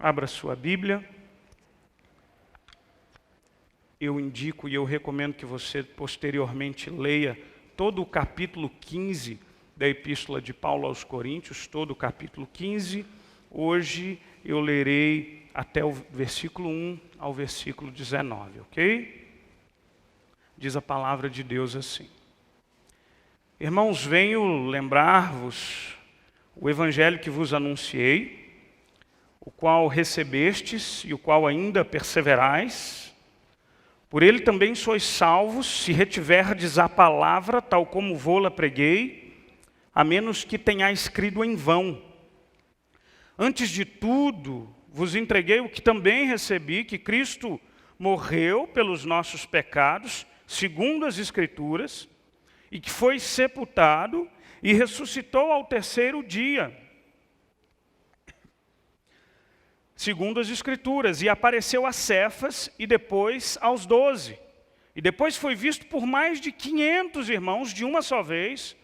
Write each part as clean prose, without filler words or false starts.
Abra sua Bíblia. Eu indico e eu recomendo que você posteriormente leia todo o capítulo 15 da Epístola de Paulo aos Coríntios, todo o capítulo 15. Hoje eu lerei até o versículo 1 ao versículo 19, ok? Diz a palavra de Deus assim: Irmãos, venho lembrar-vos o evangelho que vos anunciei, o qual recebestes e o qual ainda perseverais. Por ele também sois salvos, se retiverdes a palavra, tal como vô-la preguei, a menos que tenhais crido em vão. Antes de tudo, vos entreguei o que também recebi, que Cristo morreu pelos nossos pecados, segundo as Escrituras, e que foi sepultado e ressuscitou ao terceiro dia, segundo as Escrituras, e apareceu a Cefas e depois aos 12. E depois foi visto por mais de 500 irmãos de uma só vez,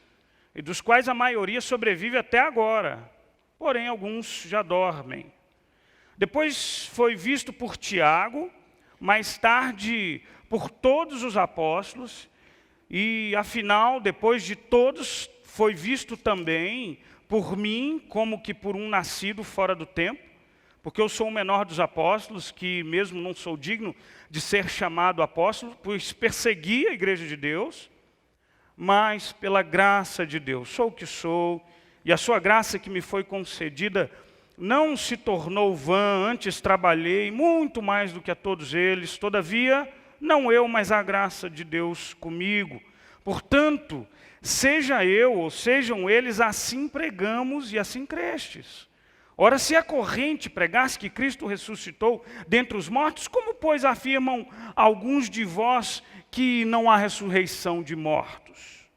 e dos quais a maioria sobrevive até agora, porém alguns já dormem. Depois foi visto por Tiago, mais tarde por todos os apóstolos, e afinal, depois de todos, foi visto também por mim, como que por um nascido fora do tempo, porque eu sou o menor dos apóstolos, que mesmo não sou digno de ser chamado apóstolo, pois persegui a igreja de Deus, mas pela graça de Deus sou o que sou, e a sua graça que me foi concedida não se tornou vã, antes trabalhei muito mais do que a todos eles, todavia, não eu, mas a graça de Deus comigo. Portanto, seja eu ou sejam eles, assim pregamos e assim crestes. Ora, se a corrente pregasse que Cristo ressuscitou dentre os mortos, como, pois, afirmam alguns de vós que não há ressurreição de mortos?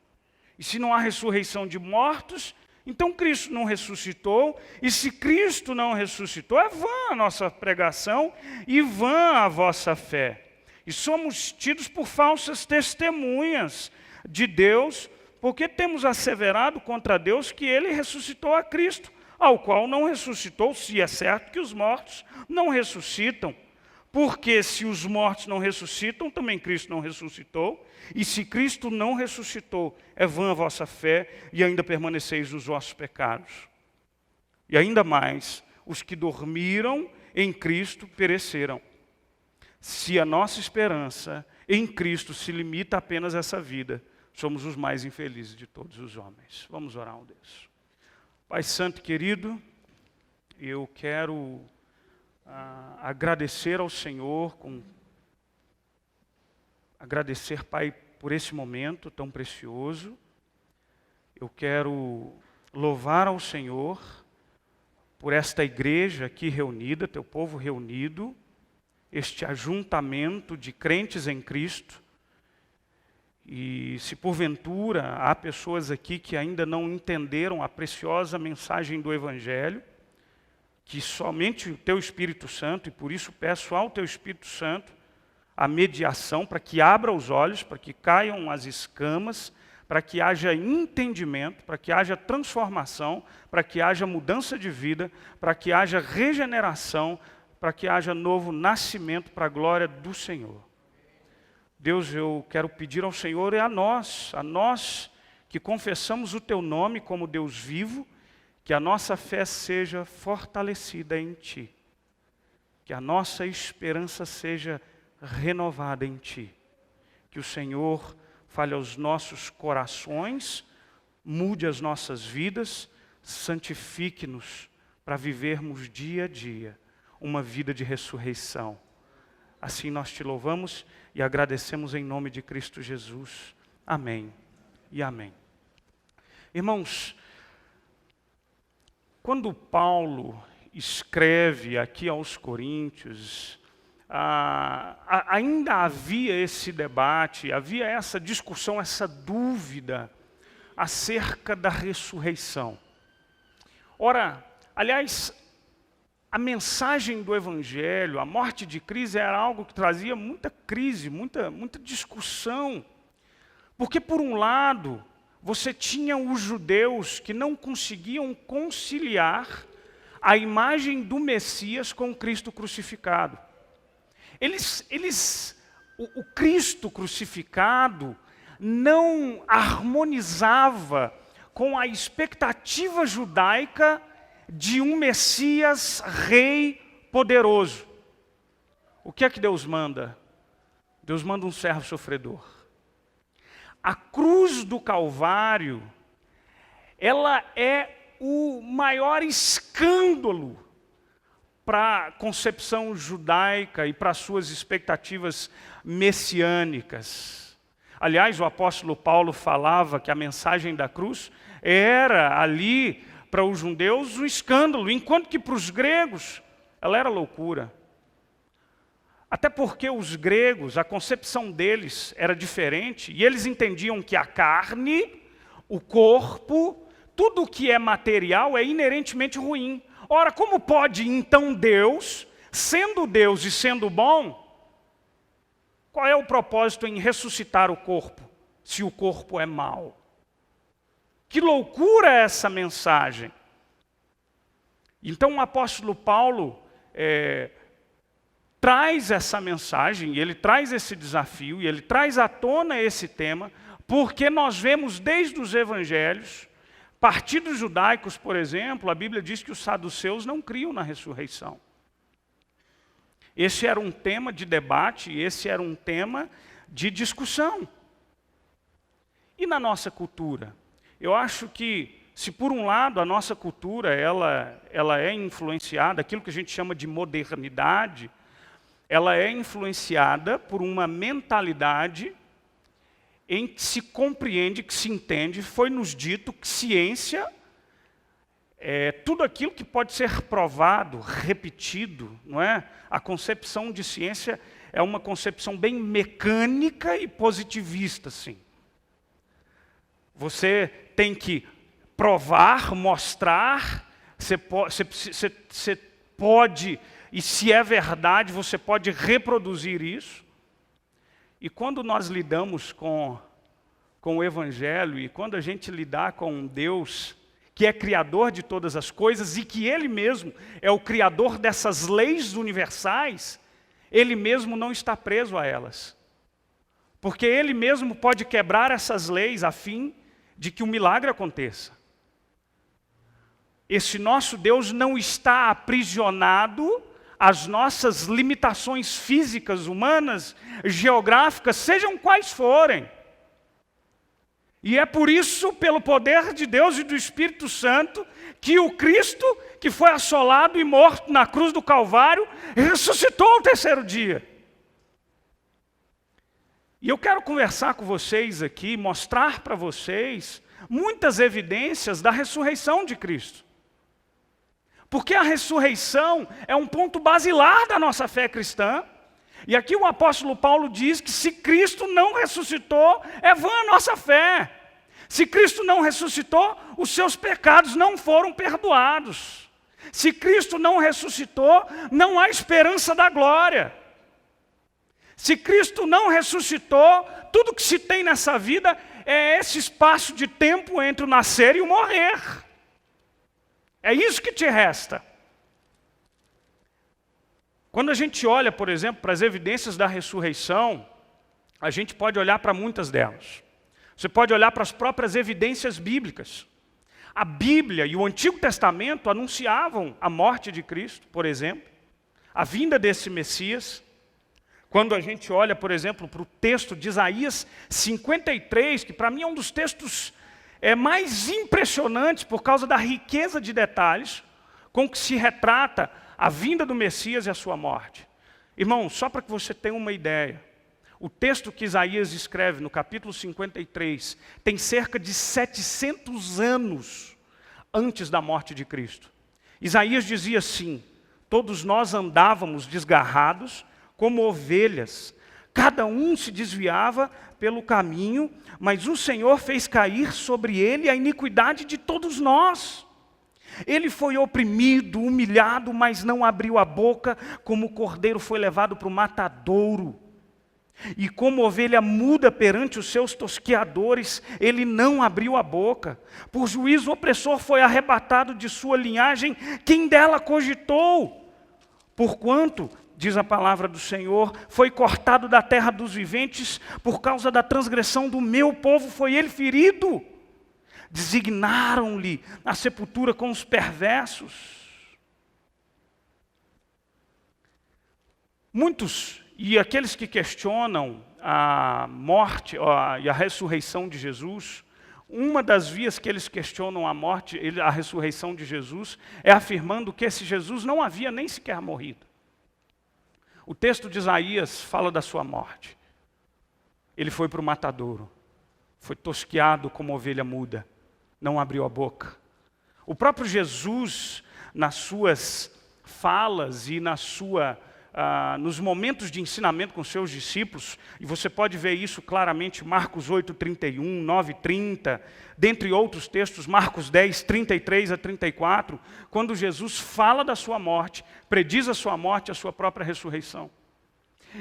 E se não há ressurreição de mortos, então Cristo não ressuscitou, e se Cristo não ressuscitou, é vã a nossa pregação e vã a vossa fé. E somos tidos por falsas testemunhas de Deus, porque temos asseverado contra Deus que Ele ressuscitou a Cristo, ao qual não ressuscitou, se é certo que os mortos não ressuscitam. Porque se os mortos não ressuscitam, também Cristo não ressuscitou. E se Cristo não ressuscitou, é vã a vossa fé e ainda permaneceis nos vossos pecados. E ainda mais, os que dormiram em Cristo pereceram. Se a nossa esperança em Cristo se limita apenas a essa vida, somos os mais infelizes de todos os homens. Vamos orar a Deus. Pai Santo e querido, eu quero agradecer ao Senhor, agradecer, Pai, por esse momento tão precioso. Eu quero louvar ao Senhor por esta igreja aqui reunida, teu povo reunido, este ajuntamento de crentes em Cristo. E se porventura há pessoas aqui que ainda não entenderam a preciosa mensagem do Evangelho, que somente o Teu Espírito Santo, e por isso peço ao Teu Espírito Santo a mediação para que abra os olhos, para que caiam as escamas, para que haja entendimento, para que haja transformação, para que haja mudança de vida, para que haja regeneração, para que haja novo nascimento para a glória do Senhor. Deus, eu quero pedir ao Senhor e a nós que confessamos o Teu nome como Deus vivo, que a nossa fé seja fortalecida em Ti, que a nossa esperança seja renovada em Ti, que o Senhor fale aos nossos corações, mude as nossas vidas, santifique-nos para vivermos dia a dia uma vida de ressurreição. Assim nós Te louvamos e agradecemos em nome de Cristo Jesus. Amém e amém. Irmãos, quando Paulo escreve aqui aos Coríntios, ainda havia esse debate, havia essa discussão, essa dúvida acerca da ressurreição. Ora, aliás, a mensagem do Evangelho, a morte de Cristo, era algo que trazia muita crise, muita discussão. Porque, por um lado, você tinha os judeus que não conseguiam conciliar a imagem do Messias com Cristo crucificado. O Cristo crucificado não harmonizava com a expectativa judaica de um Messias rei poderoso. O que é que Deus manda? Deus manda um servo sofredor. A cruz do Calvário, ela é o maior escândalo para a concepção judaica e para as suas expectativas messiânicas. Aliás, o apóstolo Paulo falava que a mensagem da cruz era ali para os judeus um escândalo, enquanto que para os gregos ela era loucura. Até porque os gregos, a concepção deles era diferente, e eles entendiam que a carne, o corpo, tudo que é material é inerentemente ruim. Ora, como pode então Deus, sendo Deus e sendo bom, qual é o propósito em ressuscitar o corpo, se o corpo é mau? Que loucura é essa mensagem! Então o apóstolo Paulo traz essa mensagem, ele traz esse desafio, e ele traz à tona esse tema, porque nós vemos desde os evangelhos, partidos judaicos, por exemplo, a Bíblia diz que os saduceus não criam na ressurreição. Esse era um tema de debate, esse era um tema de discussão. E na nossa cultura? Eu acho que, se por um lado a nossa cultura ela é influenciada, aquilo que a gente chama de modernidade, ela é influenciada por uma mentalidade em que se compreende, que se entende, foi nos dito que ciência é tudo aquilo que pode ser provado, repetido, não é? A concepção de ciência é uma concepção bem mecânica e positivista, sim. Você tem que provar, mostrar, você pode, e se é verdade, você pode reproduzir isso. E quando nós lidamos com o Evangelho, e quando a gente lidar com um Deus que é criador de todas as coisas, e que Ele mesmo é o criador dessas leis universais, Ele mesmo não está preso a elas. Porque Ele mesmo pode quebrar essas leis a fim de que o milagre aconteça. Esse nosso Deus não está aprisionado às nossas limitações físicas, humanas, geográficas, sejam quais forem. E é por isso, pelo poder de Deus e do Espírito Santo, que o Cristo, que foi assolado e morto na cruz do Calvário, ressuscitou ao terceiro dia. E eu quero conversar com vocês aqui, mostrar para vocês muitas evidências da ressurreição de Cristo. Porque a ressurreição é um ponto basilar da nossa fé cristã. E aqui o apóstolo Paulo diz que se Cristo não ressuscitou, é vã a nossa fé. Se Cristo não ressuscitou, os seus pecados não foram perdoados. Se Cristo não ressuscitou, não há esperança da glória. Se Cristo não ressuscitou, tudo que se tem nessa vida é esse espaço de tempo entre o nascer e o morrer. É isso que te resta. Quando a gente olha, por exemplo, para as evidências da ressurreição, a gente pode olhar para muitas delas. Você pode olhar para as próprias evidências bíblicas. A Bíblia e o Antigo Testamento anunciavam a morte de Cristo, por exemplo, a vinda desse Messias. Quando a gente olha, por exemplo, para o texto de Isaías 53, que para mim é um dos textos mais impressionantes por causa da riqueza de detalhes com que se retrata a vinda do Messias e a sua morte. Irmão, só para que você tenha uma ideia, o texto que Isaías escreve no capítulo 53 tem cerca de 700 anos antes da morte de Cristo. Isaías dizia assim: todos nós andávamos desgarrados como ovelhas, cada um se desviava pelo caminho, mas o Senhor fez cair sobre ele a iniquidade de todos nós. Ele foi oprimido, humilhado, mas não abriu a boca, como o cordeiro foi levado para o matadouro. E como ovelha muda perante os seus tosqueadores, ele não abriu a boca. Por juízo opressor foi arrebatado de sua linhagem, quem dela cogitou? Porquanto, diz a palavra do Senhor, foi cortado da terra dos viventes, por causa da transgressão do meu povo foi ele ferido. Designaram-lhe a sepultura com os perversos. Muitos, e aqueles que questionam a morte e a ressurreição de Jesus, uma das vias que eles questionam a morte, a ressurreição de Jesus, é afirmando que esse Jesus não havia nem sequer morrido. O texto de Isaías fala da sua morte. Ele foi para o matadouro, foi tosqueado como ovelha muda, não abriu a boca. O próprio Jesus, nas suas falas e nos momentos de ensinamento com seus discípulos, e você pode ver isso claramente, Marcos 8:31, 9:30, dentre outros textos, Marcos 10:33 a 34, quando Jesus fala da sua morte, prediz a sua morte, a sua própria ressurreição.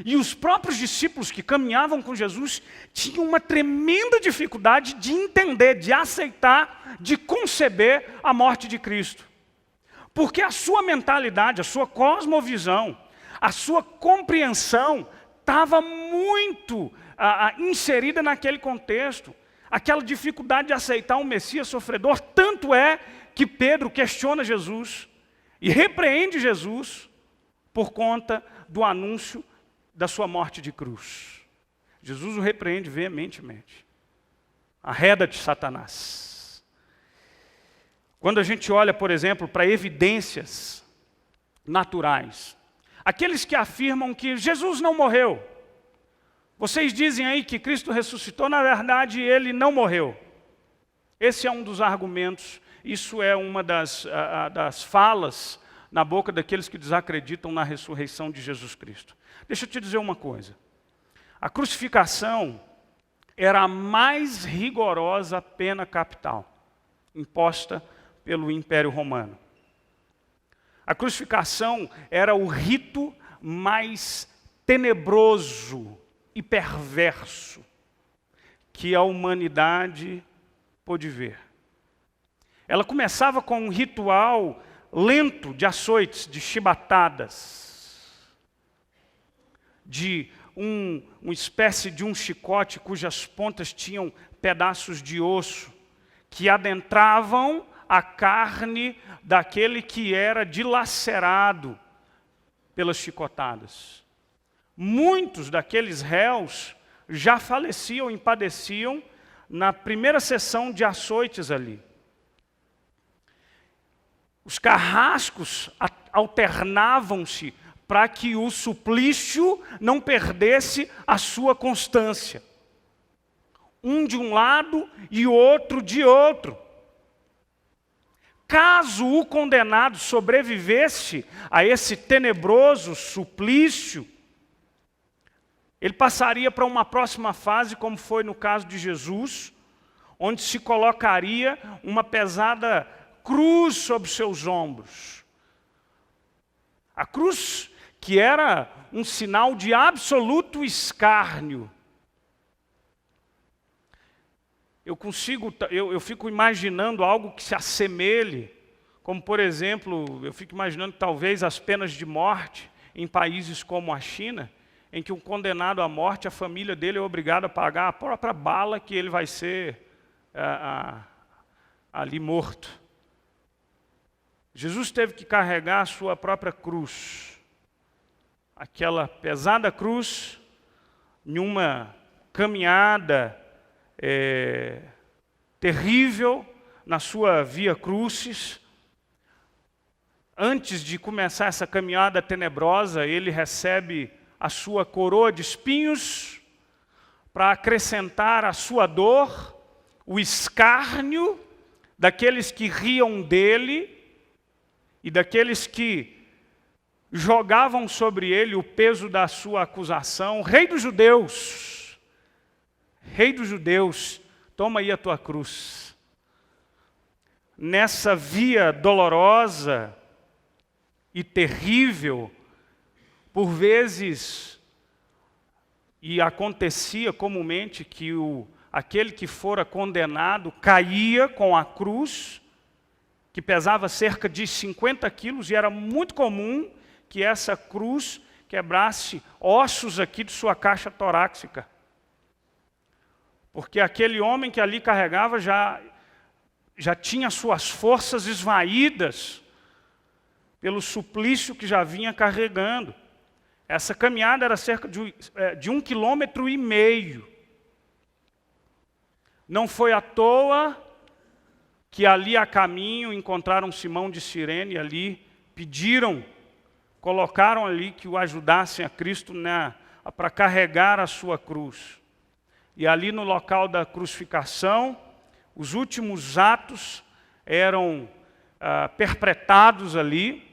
E os próprios discípulos que caminhavam com Jesus tinham uma tremenda dificuldade de entender, de aceitar, de conceber a morte de Cristo. Porque a sua mentalidade, a sua cosmovisão, a sua compreensão estava muito inserida naquele contexto. Aquela dificuldade de aceitar um Messias sofredor, tanto é que Pedro questiona Jesus e repreende Jesus por conta do anúncio da sua morte de cruz. Jesus o repreende veementemente. Arreda-te, Satanás. Quando a gente olha, por exemplo, para evidências naturais, aqueles que afirmam que Jesus não morreu, vocês dizem aí que Cristo ressuscitou, na verdade ele não morreu. Esse é um dos argumentos, isso é uma das falas na boca daqueles que desacreditam na ressurreição de Jesus Cristo. Deixa eu te dizer uma coisa. A crucificação era a mais rigorosa pena capital imposta pelo Império Romano. A crucificação era o rito mais tenebroso e perverso que a humanidade pôde ver. Ela começava com um ritual lento de açoites, de chibatadas, de uma espécie de um chicote cujas pontas tinham pedaços de osso que adentravam a carne daquele que era dilacerado pelas chicotadas. Muitos daqueles réus já faleciam e padeciam na primeira sessão de açoites ali. Os carrascos alternavam-se para que o suplício não perdesse a sua constância. Um de um lado e outro de outro. Caso o condenado sobrevivesse a esse tenebroso suplício, ele passaria para uma próxima fase, como foi no caso de Jesus, onde se colocaria uma pesada cruz sobre seus ombros. A cruz que era um sinal de absoluto escárnio. Eu fico imaginando algo que se assemelhe, como por exemplo, eu fico imaginando talvez as penas de morte em países como a China, em que um condenado à morte, a família dele é obrigada a pagar a própria bala que ele vai ser ali morto. Jesus teve que carregar a sua própria cruz, aquela pesada cruz, em uma caminhada terrível na sua via crucis. Antes de começar essa caminhada tenebrosa, ele recebe a sua coroa de espinhos para acrescentar à sua dor o escárnio daqueles que riam dele e daqueles que jogavam sobre ele o peso da sua acusação. Rei dos judeus, toma aí a tua cruz. Nessa via dolorosa e terrível, por vezes E acontecia comumente que aquele que fora condenado caía com a cruz, que pesava cerca de 50 quilos, e era muito comum que essa cruz quebrasse ossos aqui de sua caixa torácica. Porque aquele homem que ali carregava já tinha suas forças esvaídas pelo suplício que já vinha carregando. Essa caminhada era cerca de 1,5 km. Não foi à toa que ali a caminho encontraram Simão de Cirene, e ali colocaram ali que o ajudassem a Cristo para carregar a sua cruz. E ali no local da crucificação, os últimos atos eram perpetrados ali.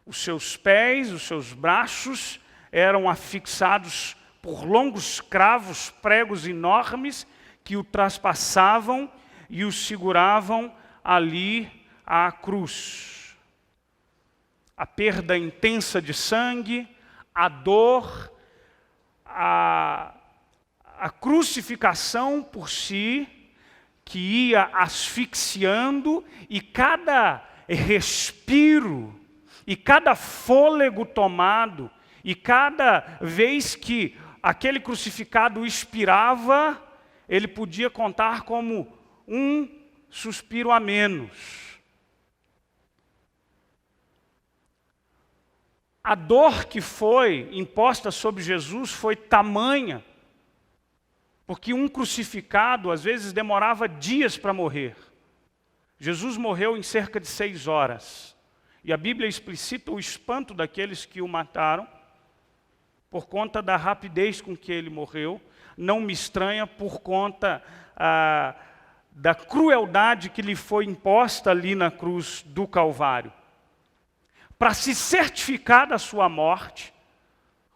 Os seus pés, os seus braços eram afixados por longos cravos, pregos enormes, que o traspassavam e o seguravam ali à cruz. A perda intensa de sangue, a dor, a crucificação por si, que ia asfixiando, e cada respiro, e cada fôlego tomado, e cada vez que aquele crucificado expirava, ele podia contar como um suspiro a menos. A dor que foi imposta sobre Jesus foi tamanha, porque um crucificado às vezes demorava dias para morrer. Jesus morreu em cerca de 6 horas. E a Bíblia explicita o espanto daqueles que o mataram, por conta da rapidez com que ele morreu. Não me estranha por conta da crueldade que lhe foi imposta ali na cruz do Calvário. Para se certificar da sua morte,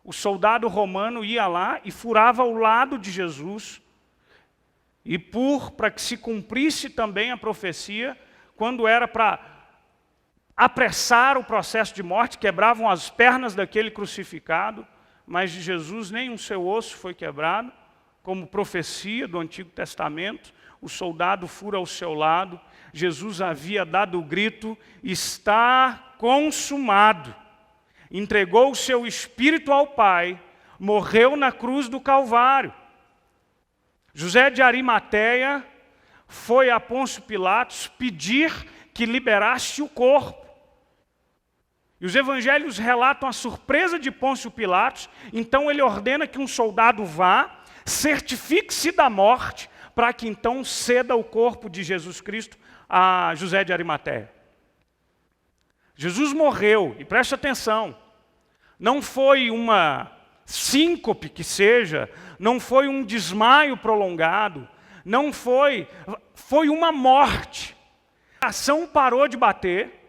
o soldado romano ia lá e furava o lado de Jesus, e para que se cumprisse também a profecia, quando era para apressar o processo de morte, quebravam as pernas daquele crucificado, mas de Jesus nem um seu osso foi quebrado, como profecia do Antigo Testamento. O soldado fura ao seu lado, Jesus havia dado o grito: está consumado. Entregou o seu espírito ao Pai, morreu na cruz do Calvário. José de Arimateia foi a Pôncio Pilatos pedir que liberasse o corpo. E os evangelhos relatam a surpresa de Pôncio Pilatos. Então ele ordena que um soldado vá, certifique-se da morte, para que então ceda o corpo de Jesus Cristo a José de Arimateia. Jesus morreu, e preste atenção, não foi uma síncope que seja, não foi um desmaio prolongado, não foi uma morte. A ação parou de bater,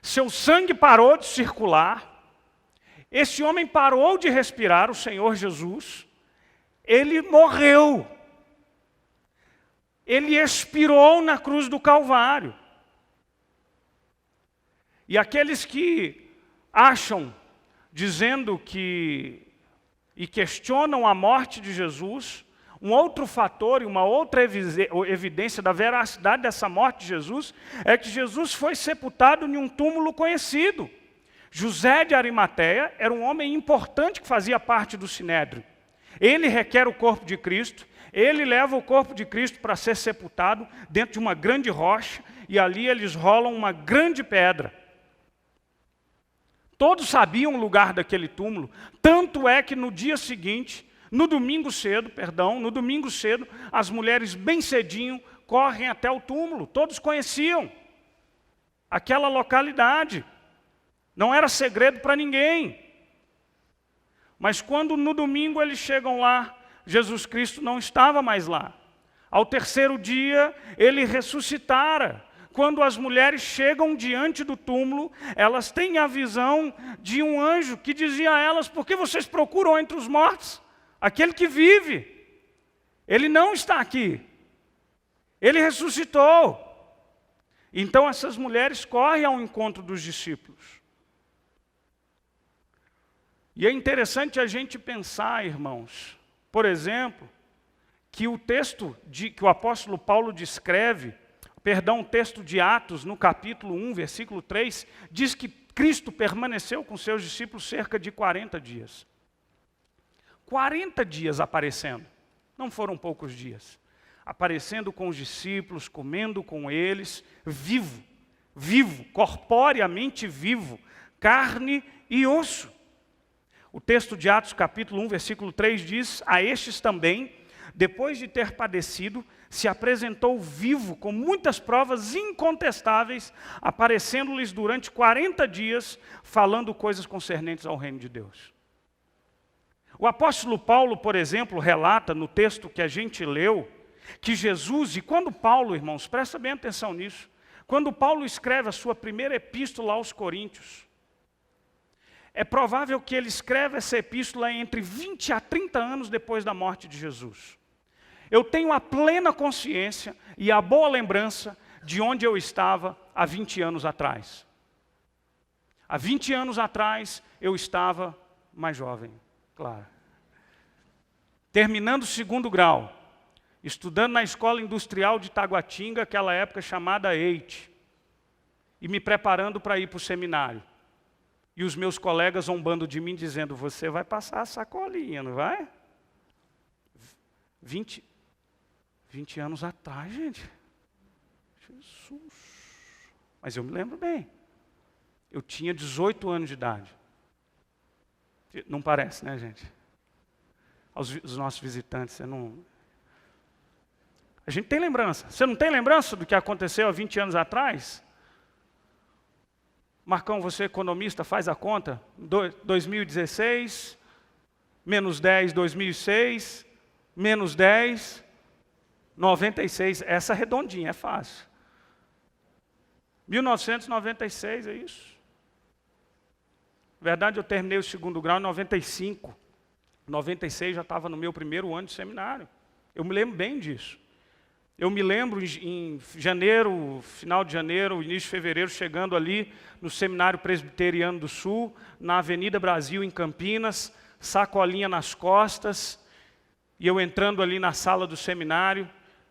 seu sangue parou de circular, esse homem parou de respirar, o Senhor Jesus, ele morreu. Ele expirou na cruz do Calvário. E aqueles que acham, dizendo que, e questionam a morte de Jesus, um outro fator e uma outra evidência da veracidade dessa morte de Jesus é que Jesus foi sepultado em um túmulo conhecido. José de Arimateia era um homem importante que fazia parte do Sinédrio. Ele requer o corpo de Cristo, ele leva o corpo de Cristo para ser sepultado dentro de uma grande rocha, e ali eles rolam uma grande pedra. Todos sabiam o lugar daquele túmulo, tanto é que no domingo cedo, as mulheres bem cedinho correm até o túmulo. Todos conheciam aquela localidade, não era segredo para ninguém. Mas quando no domingo eles chegam lá, Jesus Cristo não estava mais lá. Ao terceiro dia, ele ressuscitara. Quando as mulheres chegam diante do túmulo, elas têm a visão de um anjo que dizia a elas: por que vocês procuram entre os mortos aquele que vive? Ele não está aqui. Ele ressuscitou. Então essas mulheres correm ao encontro dos discípulos. E é interessante a gente pensar, irmãos, por exemplo, que o texto que o apóstolo Paulo descreve, o texto de Atos, no capítulo 1, versículo 3, diz que Cristo permaneceu com seus discípulos cerca de 40 dias. 40 dias aparecendo, não foram poucos dias. Aparecendo com os discípulos, comendo com eles, vivo, corporeamente vivo, carne e osso. O texto de Atos, capítulo 1, versículo 3 diz: a estes também, depois de ter padecido, se apresentou vivo com muitas provas incontestáveis, aparecendo-lhes durante 40 dias, falando coisas concernentes ao reino de Deus. O apóstolo Paulo, por exemplo, relata no texto que a gente leu, que Jesus, e quando Paulo, irmãos, presta bem atenção nisso, quando Paulo escreve a sua primeira epístola aos Coríntios, é provável que ele escreva essa epístola entre 20 a 30 anos depois da morte de Jesus. Eu tenho a plena consciência e a boa lembrança de onde eu estava há 20 anos atrás. Há 20 anos atrás eu estava mais jovem, claro. Terminando o 2º grau, estudando na Escola Industrial de Taguatinga, aquela época chamada EIT, e me preparando para ir para o seminário. E os meus colegas zombando de mim, dizendo: você vai passar a sacolinha, não vai? 20 anos atrás, gente. Jesus. Mas eu me lembro bem. Eu tinha 18 anos de idade. Não parece, né, gente? Os nossos visitantes, você não... A gente tem lembrança. Você não tem lembrança do que aconteceu há 20 anos atrás? Marcão, você é economista, faz a conta. 2016, menos 10, 2006, menos 10, 96. Essa redondinha, é fácil. 1996, é isso. Na verdade, eu terminei o 2º grau em 95. 96 já estava no meu primeiro ano de seminário. Eu me lembro bem disso. Eu me lembro em janeiro, final de janeiro, início de fevereiro, chegando ali no Seminário Presbiteriano do Sul, na Avenida Brasil, em Campinas, sacolinha nas costas, e eu entrando ali na sala do seminário,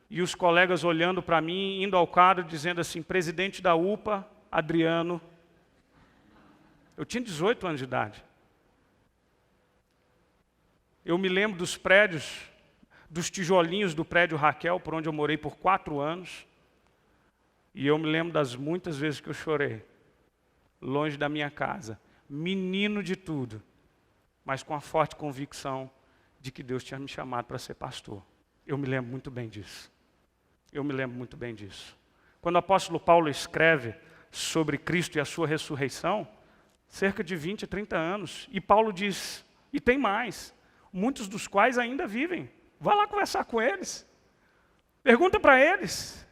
e os colegas olhando para mim, indo ao quadro, dizendo assim: presidente da UPA, Adriano. Eu tinha 18 anos de idade. Eu me lembro dos prédios, dos tijolinhos do prédio Raquel, por onde eu morei por 4 anos. E eu me lembro das muitas vezes que eu chorei, longe da minha casa, menino de tudo, mas com a forte convicção de que Deus tinha me chamado para ser pastor. Eu me lembro muito bem disso. Eu me lembro muito bem disso. Quando o apóstolo Paulo escreve sobre Cristo e a sua ressurreição, cerca de 20, 30 anos, e Paulo diz, e tem mais, muitos dos quais ainda vivem. Vá lá conversar com eles. Pergunta para eles.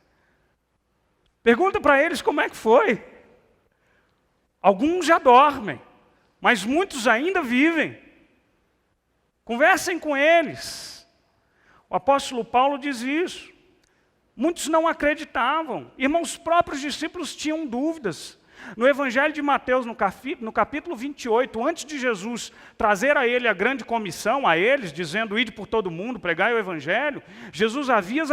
Pergunta para eles como é que foi. Alguns já dormem, mas muitos ainda vivem. Conversem com eles. O apóstolo Paulo diz isso. Muitos não acreditavam. Irmãos, os próprios discípulos tinham dúvidas. No Evangelho de Mateus, no capítulo 28, antes de Jesus trazer a ele a grande comissão, a eles, dizendo: ide por todo mundo, pregai o Evangelho, Jesus havia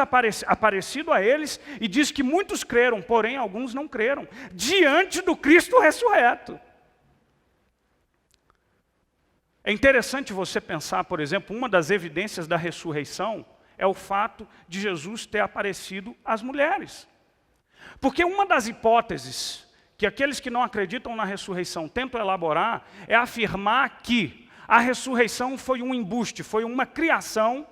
aparecido a eles e diz que muitos creram, porém alguns não creram, diante do Cristo ressurreto. É interessante você pensar, por exemplo, uma das evidências da ressurreição é o fato de Jesus ter aparecido às mulheres. Porque uma das hipóteses que aqueles que não acreditam na ressurreição tentam elaborar é afirmar que a ressurreição foi um embuste, foi uma criação,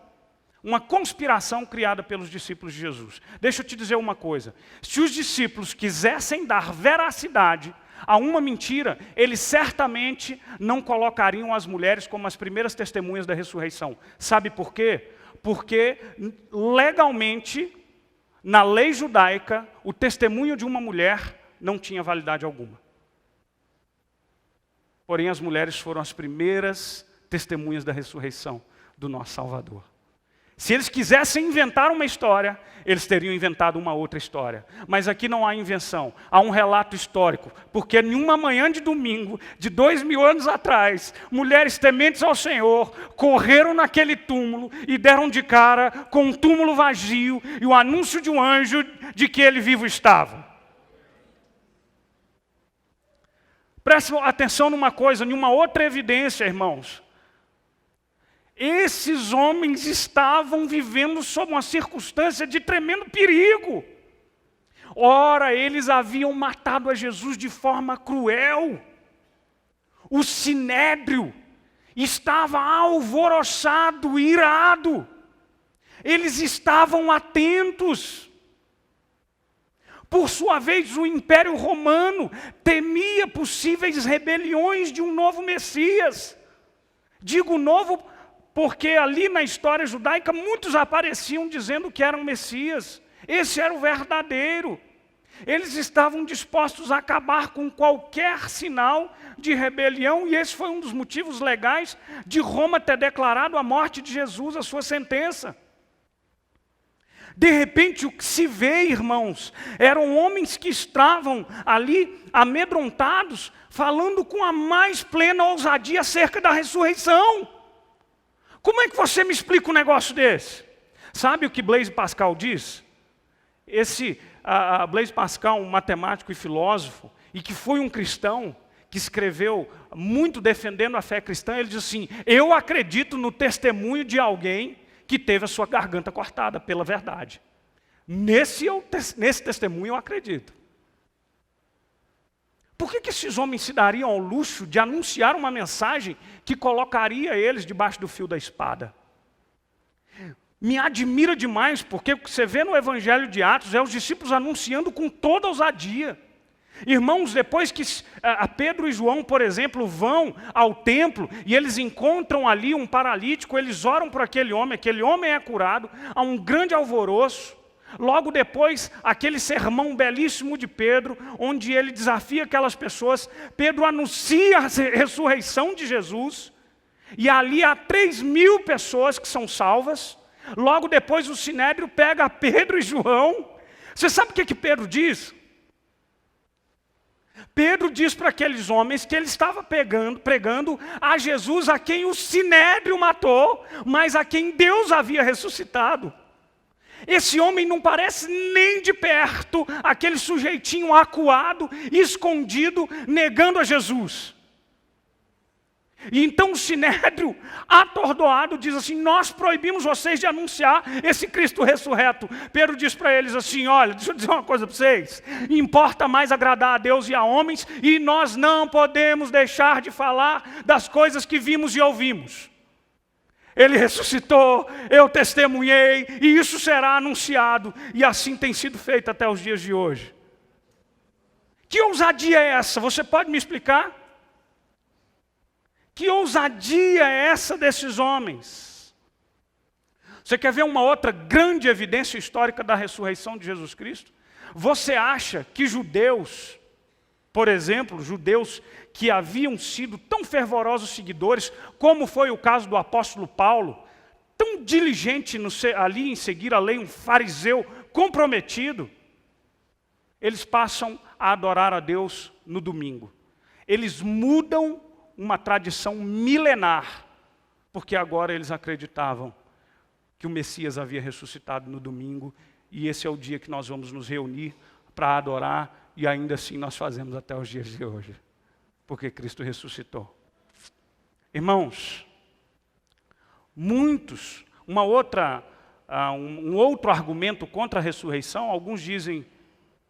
uma conspiração criada pelos discípulos de Jesus. Deixa eu te dizer uma coisa: se os discípulos quisessem dar veracidade a uma mentira, eles certamente não colocariam as mulheres como as primeiras testemunhas da ressurreição. Sabe por quê? Porque legalmente, na lei judaica, o testemunho de uma mulher não tinha validade alguma. Porém, as mulheres foram as primeiras testemunhas da ressurreição do nosso Salvador. Se eles quisessem inventar uma história, eles teriam inventado uma outra história. Mas aqui não há invenção, há um relato histórico. Porque em uma manhã de domingo, de 2000 anos atrás, mulheres tementes ao Senhor correram naquele túmulo e deram de cara com um túmulo vazio e o anúncio de um anjo de que ele vivo estava. Prestem atenção numa coisa, numa outra evidência, irmãos. Esses homens estavam vivendo sob uma circunstância de tremendo perigo. Ora, eles haviam matado a Jesus de forma cruel. O sinédrio estava alvoroçado, irado. Eles estavam atentos. Por sua vez, o Império Romano temia possíveis rebeliões de um novo Messias. Digo novo porque ali na história judaica muitos apareciam dizendo que eram Messias. Esse era o verdadeiro. Eles estavam dispostos a acabar com qualquer sinal de rebelião, e esse foi um dos motivos legais de Roma ter declarado a morte de Jesus, a sua sentença. De repente, o que se vê, irmãos, eram homens que estavam ali amedrontados, falando com a mais plena ousadia acerca da ressurreição. Como é que você me explica um negócio desse? Sabe o que Blaise Pascal diz? Blaise Pascal, um matemático e filósofo, e que foi um cristão, que escreveu muito defendendo a fé cristã, ele diz assim: eu acredito no testemunho de alguém que teve a sua garganta cortada pela verdade. Nesse testemunho eu acredito. Por que esses homens se dariam ao luxo de anunciar uma mensagem que colocaria eles debaixo do fio da espada? Me admira demais, porque o que você vê no Evangelho de Atos é os discípulos anunciando com toda ousadia. Irmãos, depois que Pedro e João, por exemplo, vão ao templo e eles encontram ali um paralítico, eles oram por aquele homem é curado, há um grande alvoroço. Logo depois, aquele sermão belíssimo de Pedro, onde ele desafia aquelas pessoas, Pedro anuncia a ressurreição de Jesus, e ali há 3.000 pessoas que são salvas. Logo depois o sinédrio pega Pedro e João. Você sabe o que Pedro diz? Pedro diz para aqueles homens que ele estava pregando a Jesus a quem o sinédrio matou, mas a quem Deus havia ressuscitado. Esse homem não parece nem de perto aquele sujeitinho acuado, escondido, negando a Jesus. E então o sinédrio, atordoado, diz assim: nós proibimos vocês de anunciar esse Cristo ressurreto. Pedro diz para eles assim: olha, deixa eu dizer uma coisa para vocês, importa mais agradar a Deus e a homens, e nós não podemos deixar de falar das coisas que vimos e ouvimos. Ele ressuscitou, eu testemunhei, e isso será anunciado, e assim tem sido feito até os dias de hoje. Que ousadia é essa? Você pode me explicar? Que ousadia é essa desses homens? Você quer ver uma outra grande evidência histórica da ressurreição de Jesus Cristo? Você acha que judeus, por exemplo, judeus que haviam sido tão fervorosos seguidores, como foi o caso do apóstolo Paulo, tão diligente ali em seguir a lei, um fariseu comprometido, eles passam a adorar a Deus no domingo. Eles mudam uma tradição milenar, porque agora eles acreditavam que o Messias havia ressuscitado no domingo, e esse é o dia que nós vamos nos reunir para adorar, e ainda assim nós fazemos até os dias de hoje, porque Cristo ressuscitou. Irmãos, muitos, um outro argumento contra a ressurreição, alguns dizem,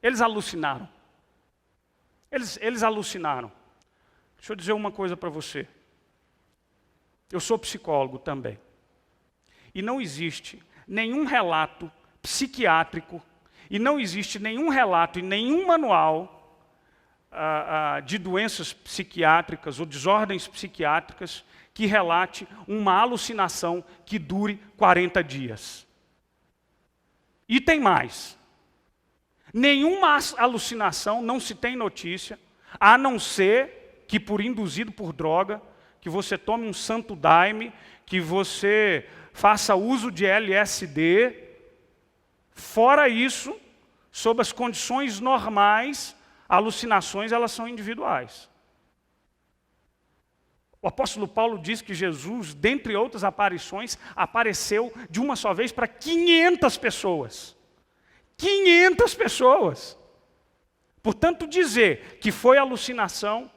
eles alucinaram. Eles alucinaram. Deixa eu dizer uma coisa para você. Eu sou psicólogo também. E não existe nenhum relato psiquiátrico, e não existe nenhum relato e nenhum manual de doenças psiquiátricas ou desordens psiquiátricas que relate uma alucinação que dure 40 dias. E tem mais. Nenhuma alucinação, não se tem notícia, a não ser que induzido por droga, que você tome um santo daime, que você faça uso de LSD, Fora isso, sob as condições normais, alucinações elas são individuais. O apóstolo Paulo diz que Jesus, dentre outras aparições, apareceu de uma só vez para 500 pessoas. 500 pessoas! Portanto, dizer que foi alucinação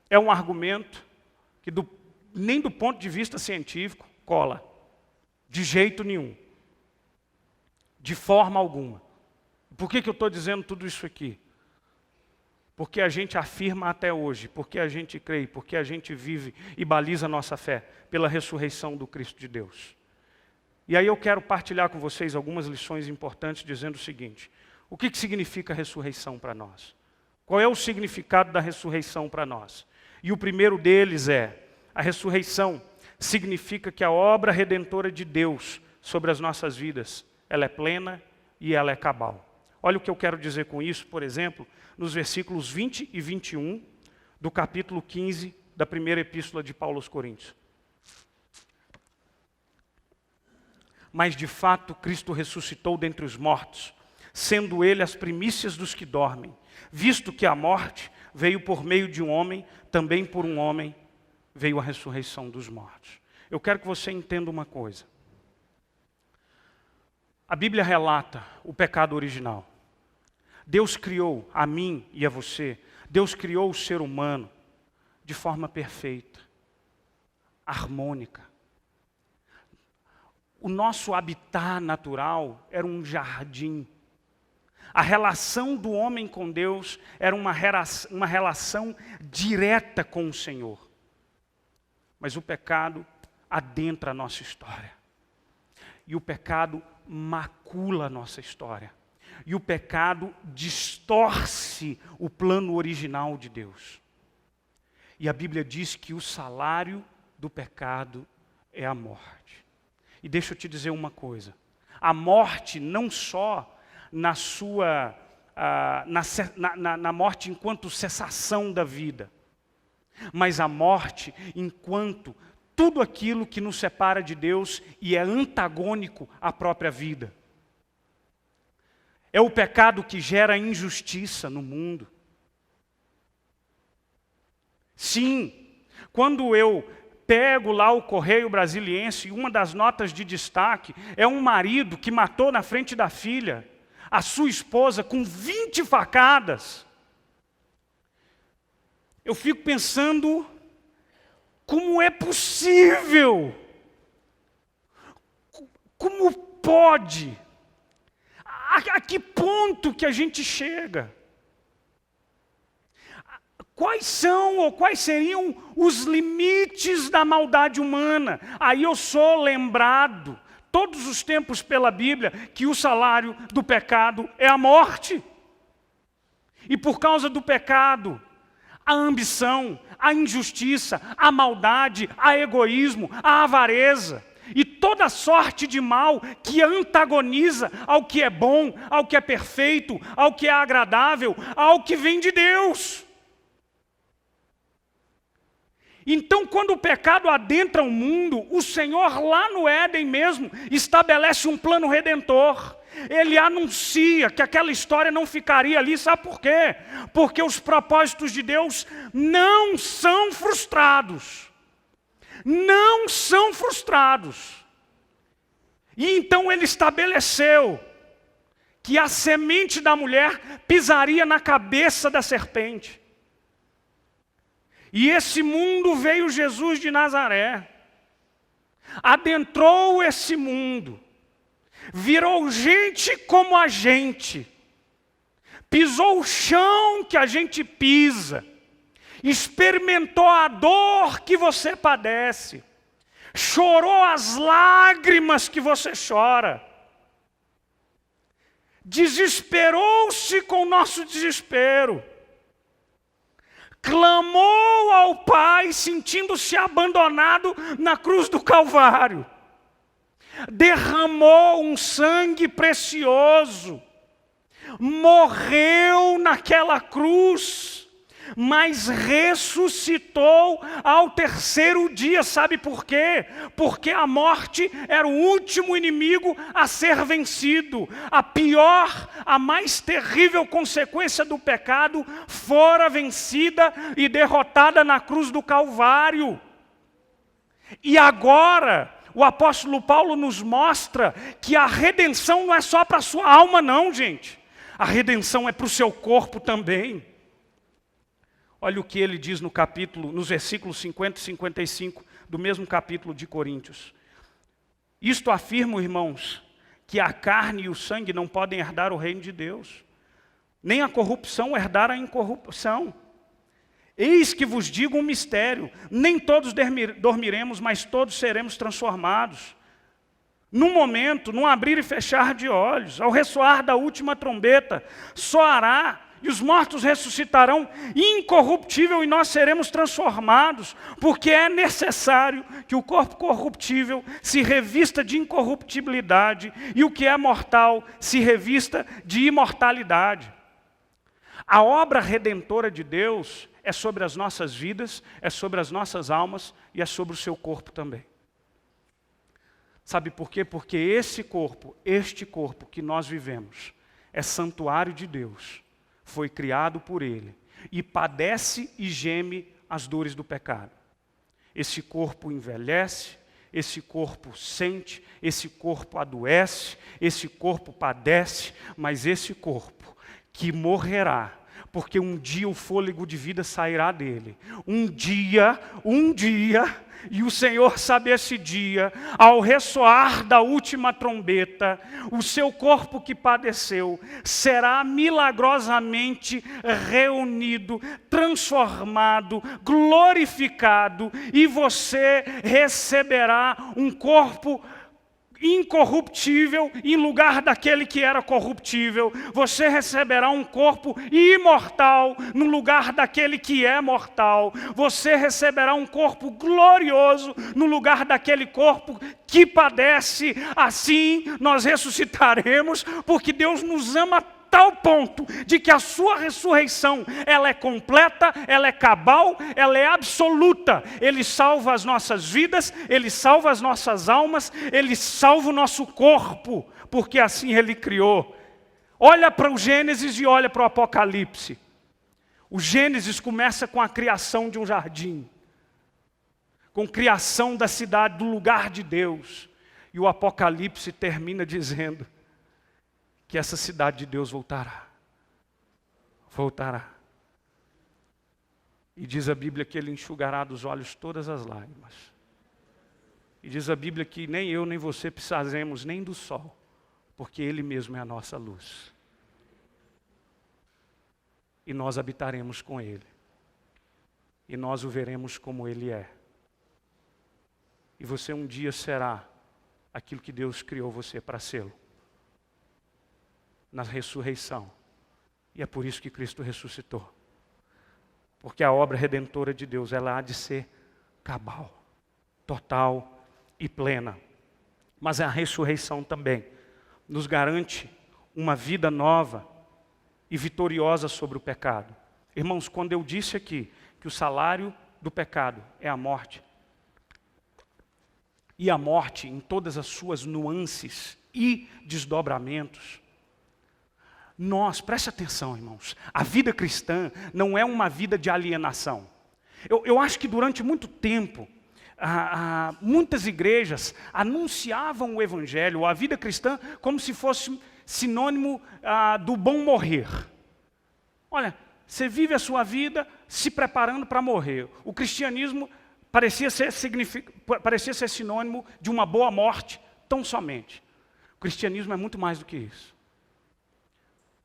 é um argumento que nem do ponto de vista científico cola. De jeito nenhum. De forma alguma. Por que eu estou dizendo tudo isso aqui? Porque a gente afirma até hoje, porque a gente crê, porque a gente vive e baliza a nossa fé pela ressurreição do Cristo de Deus. E aí eu quero partilhar com vocês algumas lições importantes dizendo o seguinte: o que significa ressurreição para nós? Qual é o significado da ressurreição para nós? E o primeiro deles é: a ressurreição significa que a obra redentora de Deus sobre as nossas vidas, ela é plena e ela é cabal. Olha o que eu quero dizer com isso, por exemplo, nos versículos 20 e 21 do capítulo 15 da primeira epístola de Paulo aos Coríntios. Mas de fato Cristo ressuscitou dentre os mortos, sendo ele as primícias dos que dormem, visto que a morte veio por meio de um homem, também por um homem veio a ressurreição dos mortos. Eu quero que você entenda uma coisa. A Bíblia relata o pecado original. Deus criou a mim e a você, Deus criou o ser humano de forma perfeita, harmônica. O nosso habitat natural era um jardim. A relação do homem com Deus era uma relação direta com o Senhor. Mas o pecado adentra a nossa história. E o pecado macula a nossa história. E o pecado distorce o plano original de Deus. E a Bíblia diz que o salário do pecado é a morte. E deixa eu te dizer uma coisa. A morte não só na morte enquanto cessação da vida, mas a morte enquanto tudo aquilo que nos separa de Deus e é antagônico à própria vida. É o pecado que gera injustiça no mundo. Sim, quando eu pego lá o Correio Brasiliense e uma das notas de destaque é um marido que matou na frente da filha a sua esposa com 20 facadas. Eu fico pensando, como é possível? Como pode? A que ponto que a gente chega? Quais são ou quais seriam os limites da maldade humana? Aí eu sou lembrado, todos os tempos pela Bíblia, que o salário do pecado é a morte. E por causa do pecado, a ambição, a injustiça, a maldade, a egoísmo, a avareza e toda sorte de mal que antagoniza ao que é bom, ao que é perfeito, ao que é agradável, ao que vem de Deus. Então, quando o pecado adentra o mundo, o Senhor lá no Éden mesmo estabelece um plano redentor. Ele anuncia que aquela história não ficaria ali, sabe por quê? Porque os propósitos de Deus não são frustrados. Não são frustrados. E então ele estabeleceu que a semente da mulher pisaria na cabeça da serpente. E esse mundo veio Jesus de Nazaré. Adentrou esse mundo. Virou gente como a gente. Pisou o chão que a gente pisa. Experimentou a dor que você padece. Chorou as lágrimas que você chora. Desesperou-se com o nosso desespero. Clamou ao Pai, sentindo-se abandonado na cruz do Calvário. Derramou um sangue precioso. Morreu naquela cruz, mas ressuscitou ao terceiro dia. Sabe por quê? Porque a morte era o último inimigo a ser vencido. A pior, a mais terrível consequência do pecado fora vencida e derrotada na cruz do Calvário. E agora, o apóstolo Paulo nos mostra que a redenção não é só para a sua alma não, gente. A redenção é para o seu corpo também. Olha o que ele diz nos versículos 50 e 55 do mesmo capítulo de Coríntios. Isto afirmo, irmãos, que a carne e o sangue não podem herdar o reino de Deus, nem a corrupção herdar a incorrupção. Eis que vos digo um mistério, nem todos dormiremos, mas todos seremos transformados. Num momento, num abrir e fechar de olhos, ao ressoar da última trombeta, soará, e os mortos ressuscitarão incorruptível, e nós seremos transformados, porque é necessário que o corpo corruptível se revista de incorruptibilidade, e o que é mortal se revista de imortalidade. A obra redentora de Deus é sobre as nossas vidas, é sobre as nossas almas e é sobre o seu corpo também. Sabe por quê? Porque este corpo que nós vivemos, é santuário de Deus, foi criado por Ele, e padece e geme as dores do pecado. Esse corpo envelhece, esse corpo sente, esse corpo adoece, esse corpo padece, mas esse corpo que morrerá, porque um dia o fôlego de vida sairá dele. Um dia, e o Senhor sabe esse dia, ao ressoar da última trombeta, o seu corpo que padeceu será milagrosamente reunido, transformado, glorificado, e você receberá um corpo incorruptível em lugar daquele que era corruptível. Você receberá um corpo imortal no lugar daquele que é mortal. Você receberá um corpo glorioso no lugar daquele corpo que padece. Assim nós ressuscitaremos, porque Deus nos ama a tal ponto de que a sua ressurreição, ela é completa, ela é cabal, ela é absoluta. Ele salva as nossas vidas, Ele salva as nossas almas, Ele salva o nosso corpo, porque assim Ele criou. Olha para o Gênesis e olha para o Apocalipse. O Gênesis começa com a criação de um jardim, com a criação da cidade, do lugar de Deus. E o Apocalipse termina dizendo que essa cidade de Deus voltará. Voltará. E diz a Bíblia que Ele enxugará dos olhos todas as lágrimas. E diz a Bíblia que nem eu nem você precisaremos nem do sol, porque Ele mesmo é a nossa luz. E nós habitaremos com Ele. E nós o veremos como Ele é. E você um dia será aquilo que Deus criou você para ser. Na ressurreição. E é por isso que Cristo ressuscitou. Porque a obra redentora de Deus, ela há de ser cabal, total e plena. Mas a ressurreição também nos garante uma vida nova e vitoriosa sobre o pecado. Irmãos, quando eu disse aqui que o salário do pecado é a morte, e a morte em todas as suas nuances e desdobramentos, preste atenção, irmãos, a vida cristã não é uma vida de alienação. Eu acho que durante muito tempo, muitas igrejas anunciavam o Evangelho, a vida cristã, como se fosse sinônimo do bom morrer. Olha, você vive a sua vida se preparando para morrer. O cristianismo parecia ser sinônimo de uma boa morte, tão somente. O cristianismo é muito mais do que isso.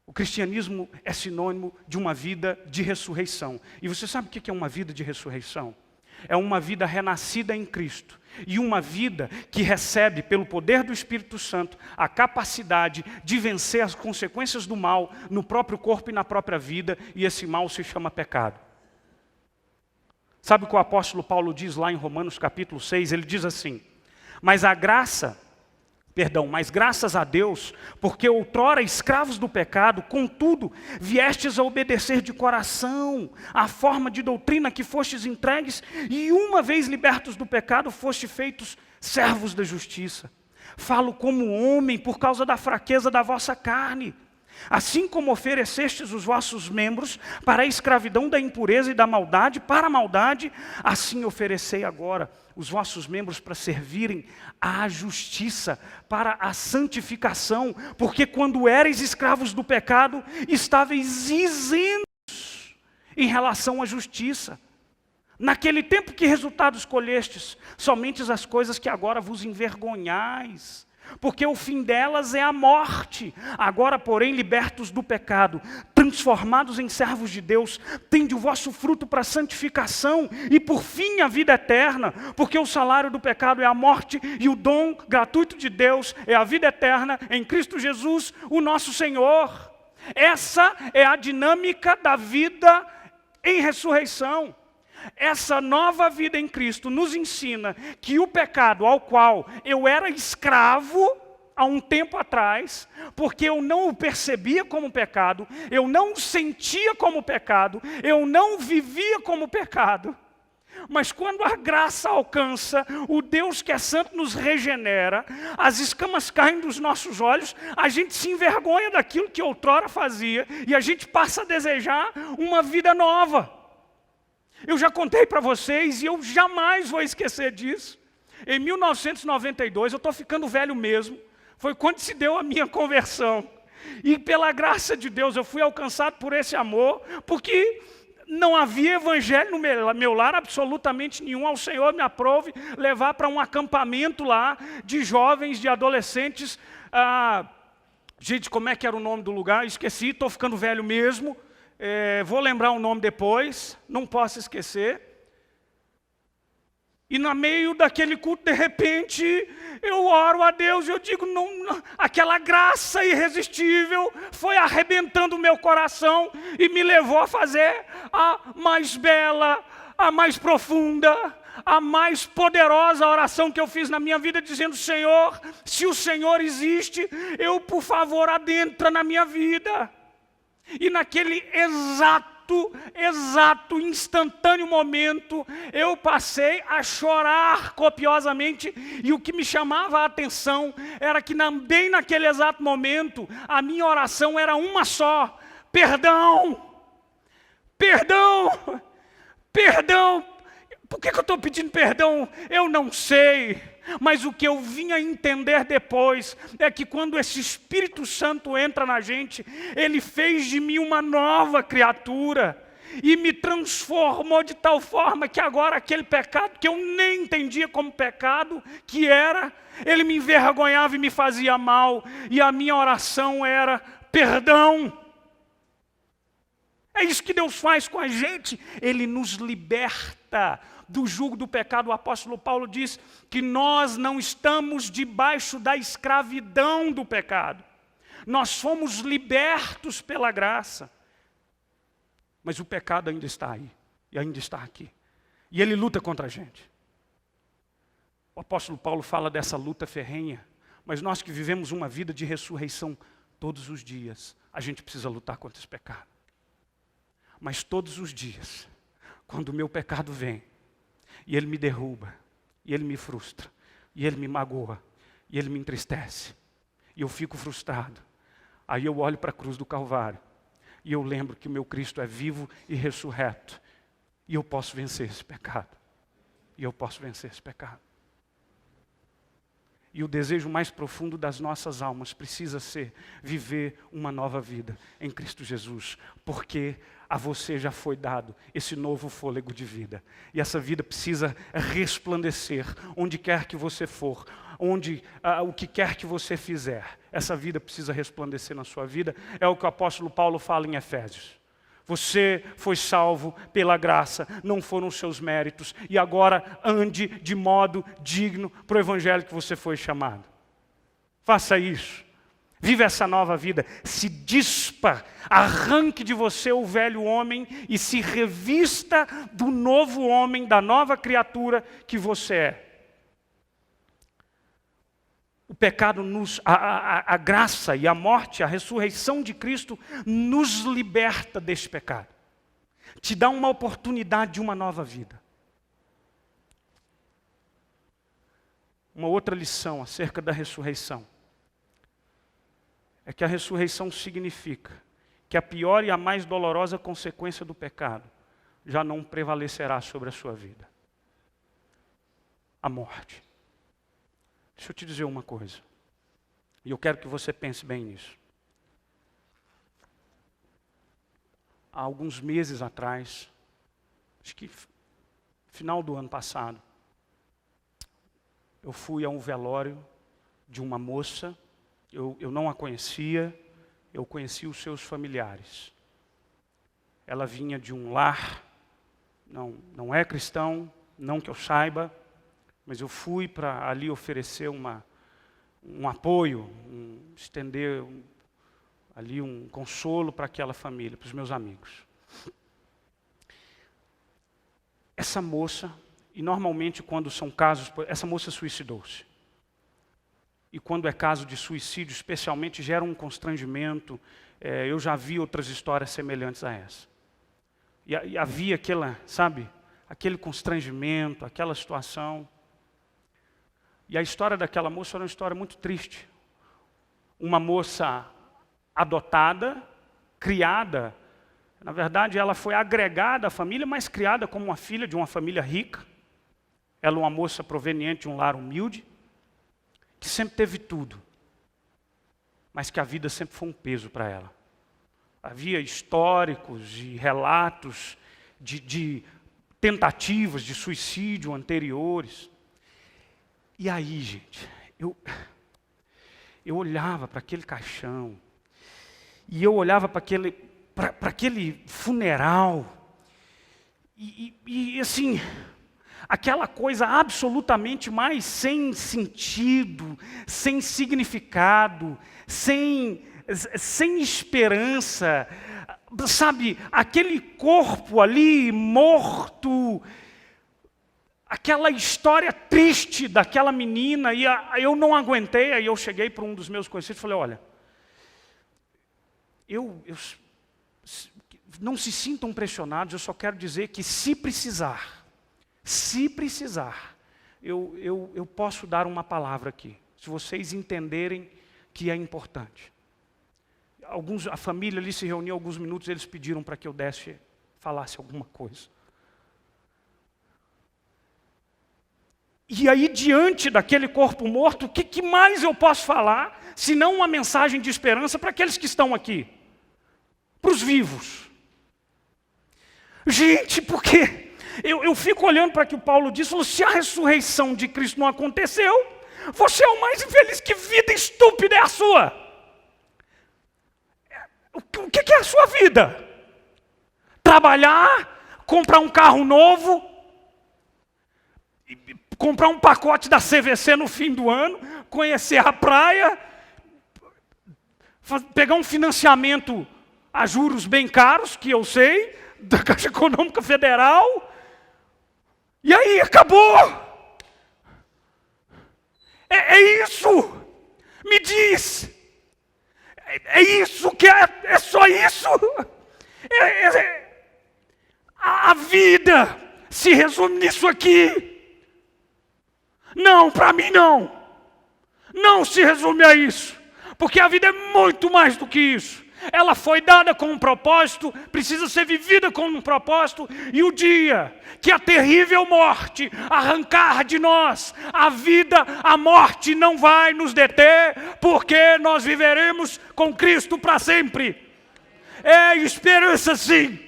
O cristianismo é sinônimo de uma vida de ressurreição. E você sabe o que é uma vida de ressurreição? É uma vida renascida em Cristo. E uma vida que recebe, pelo poder do Espírito Santo, a capacidade de vencer as consequências do mal no próprio corpo e na própria vida. E esse mal se chama pecado. Sabe o que o apóstolo Paulo diz lá em Romanos capítulo 6? Ele diz assim: mas a graça Mas graças a Deus, porque outrora escravos do pecado, contudo, viestes a obedecer de coração à forma de doutrina que fostes entregues, e uma vez libertos do pecado, fostes feitos servos da justiça. Falo como homem por causa da fraqueza da vossa carne. Assim como oferecestes os vossos membros para a escravidão da impureza e da maldade, para a maldade, assim oferecei agora os vossos membros para servirem à justiça, para a santificação, porque quando erais escravos do pecado, estáveis isentos em relação à justiça. Naquele tempo que resultado escolhestes? Somente as coisas que agora vos envergonhais, porque o fim delas é a morte. Agora, porém, libertos do pecado, transformados em servos de Deus, tende o vosso fruto para a santificação e por fim a vida eterna, porque o salário do pecado é a morte e o dom gratuito de Deus é a vida eterna em Cristo Jesus, o nosso Senhor. Essa é a dinâmica da vida em ressurreição. Essa nova vida em Cristo nos ensina que o pecado ao qual eu era escravo há um tempo atrás, porque eu não o percebia como pecado, eu não o sentia como pecado, eu não vivia como pecado. Mas quando a graça alcança, o Deus que é santo nos regenera, as escamas caem dos nossos olhos, a gente se envergonha daquilo que outrora fazia e a gente passa a desejar uma vida nova. Eu já contei para vocês e eu jamais vou esquecer disso. Em 1992, eu estou ficando velho mesmo, foi quando se deu a minha conversão. E pela graça de Deus eu fui alcançado por esse amor, porque não havia evangelho no meu lar absolutamente nenhum. Ao Senhor me aprove levar para um acampamento lá de jovens, de adolescentes. Gente, como é que era o nome do lugar? Esqueci, estou ficando velho mesmo. Vou lembrar o nome depois, não posso esquecer. E no meio daquele culto, de repente, eu oro a Deus e eu digo, não, aquela graça irresistível foi arrebentando o meu coração e me levou a fazer a mais bela, a mais profunda, a mais poderosa oração que eu fiz na minha vida, dizendo, Senhor, se o Senhor existe, por favor, adentra na minha vida. E naquele exato, instantâneo momento, eu passei a chorar copiosamente, e o que me chamava a atenção era que bem naquele exato momento, a minha oração era uma só: perdão, perdão, perdão. Por que eu estou pedindo perdão? Eu não sei. Mas o que eu vim a entender depois é que quando esse Espírito Santo entra na gente, ele fez de mim uma nova criatura e me transformou de tal forma que agora aquele pecado que eu nem entendia como pecado que era, ele me envergonhava e me fazia mal, e a minha oração era perdão. É isso que Deus faz com a gente, ele nos liberta do jugo do pecado. O apóstolo Paulo diz que nós não estamos debaixo da escravidão do pecado. Nós fomos libertos pela graça. Mas o pecado ainda está aí, e ainda está aqui. E ele luta contra a gente. O apóstolo Paulo fala dessa luta ferrenha, mas nós que vivemos uma vida de ressurreição todos os dias, a gente precisa lutar contra esse pecado. Mas todos os dias, quando o meu pecado vem, e ele me derruba, e ele me frustra, e ele me magoa, e ele me entristece, e eu fico frustrado. Aí eu olho para a cruz do Calvário, e eu lembro que o meu Cristo é vivo e ressurreto, e eu posso vencer esse pecado. E eu posso vencer esse pecado. E o desejo mais profundo das nossas almas precisa ser viver uma nova vida em Cristo Jesus, porque a você já foi dado esse novo fôlego de vida. E essa vida precisa resplandecer onde quer que você for, o que quer que você fizer. Essa vida precisa resplandecer na sua vida. É o que o apóstolo Paulo fala em Efésios. Você foi salvo pela graça, não foram os seus méritos, e agora ande de modo digno para o evangelho que você foi chamado. Faça isso. Vive essa nova vida, se dispa, arranque de você o velho homem e se revista do novo homem, da nova criatura que você é. pecado a graça e a morte, a ressurreição de Cristo nos liberta deste pecado. Te dá uma oportunidade de uma nova vida. Uma outra lição acerca da ressurreição é que a ressurreição significa que a pior e a mais dolorosa consequência do pecado já não prevalecerá sobre a sua vida. A morte. Deixa eu te dizer uma coisa, e eu quero que você pense bem nisso. Há alguns meses atrás, acho que final do ano passado, eu fui a um velório de uma moça, eu não a conhecia, eu conheci os seus familiares. Ela vinha de um lar, não é cristão, não que eu saiba, mas eu fui para ali oferecer um apoio, estender ali um consolo para aquela família, para os meus amigos. Essa moça, e normalmente quando são casos, essa moça suicidou-se. E quando é caso de suicídio, especialmente, gera um constrangimento. Eu já vi outras histórias semelhantes a essa. E havia aquele constrangimento, aquela situação. E a história daquela moça era uma história muito triste. Uma moça adotada, criada, na verdade ela foi agregada à família, mas criada como uma filha de uma família rica. Ela é uma moça proveniente de um lar humilde, que sempre teve tudo, mas que a vida sempre foi um peso para ela. Havia históricos e relatos de tentativas de suicídio anteriores. E aí, gente, eu olhava para aquele caixão, e eu olhava para aquele funeral, e assim, aquela coisa absolutamente mais sem sentido, sem significado, sem esperança, sabe, aquele corpo ali morto, aquela história triste daquela menina, e eu não aguentei, aí eu cheguei para um dos meus conhecidos e falei, olha, não se sintam pressionados, eu só quero dizer que se precisar, eu posso dar uma palavra aqui, se vocês entenderem que é importante. A família ali se reuniu alguns minutos, eles pediram para que eu falasse alguma coisa. E aí, diante daquele corpo morto, o que mais eu posso falar, senão uma mensagem de esperança para aqueles que estão aqui? Para os vivos. Gente, porque eu fico olhando para o que o Paulo diz, falou, se a ressurreição de Cristo não aconteceu, você é o mais infeliz, que vida estúpida é a sua? O que é a sua vida? Trabalhar, comprar um carro novo, comprar um pacote da CVC no fim do ano, conhecer a praia, pegar um financiamento a juros bem caros, que eu sei, da Caixa Econômica Federal, e aí acabou. É isso. Me diz. É isso que é só isso? A vida se resume nisso aqui. Não, para mim não. Não se resume a isso. Porque a vida é muito mais do que isso. Ela foi dada com um propósito, precisa ser vivida com um propósito, e o dia que a terrível morte arrancar de nós a vida, a morte não vai nos deter, porque nós viveremos com Cristo para sempre. É esperança sim.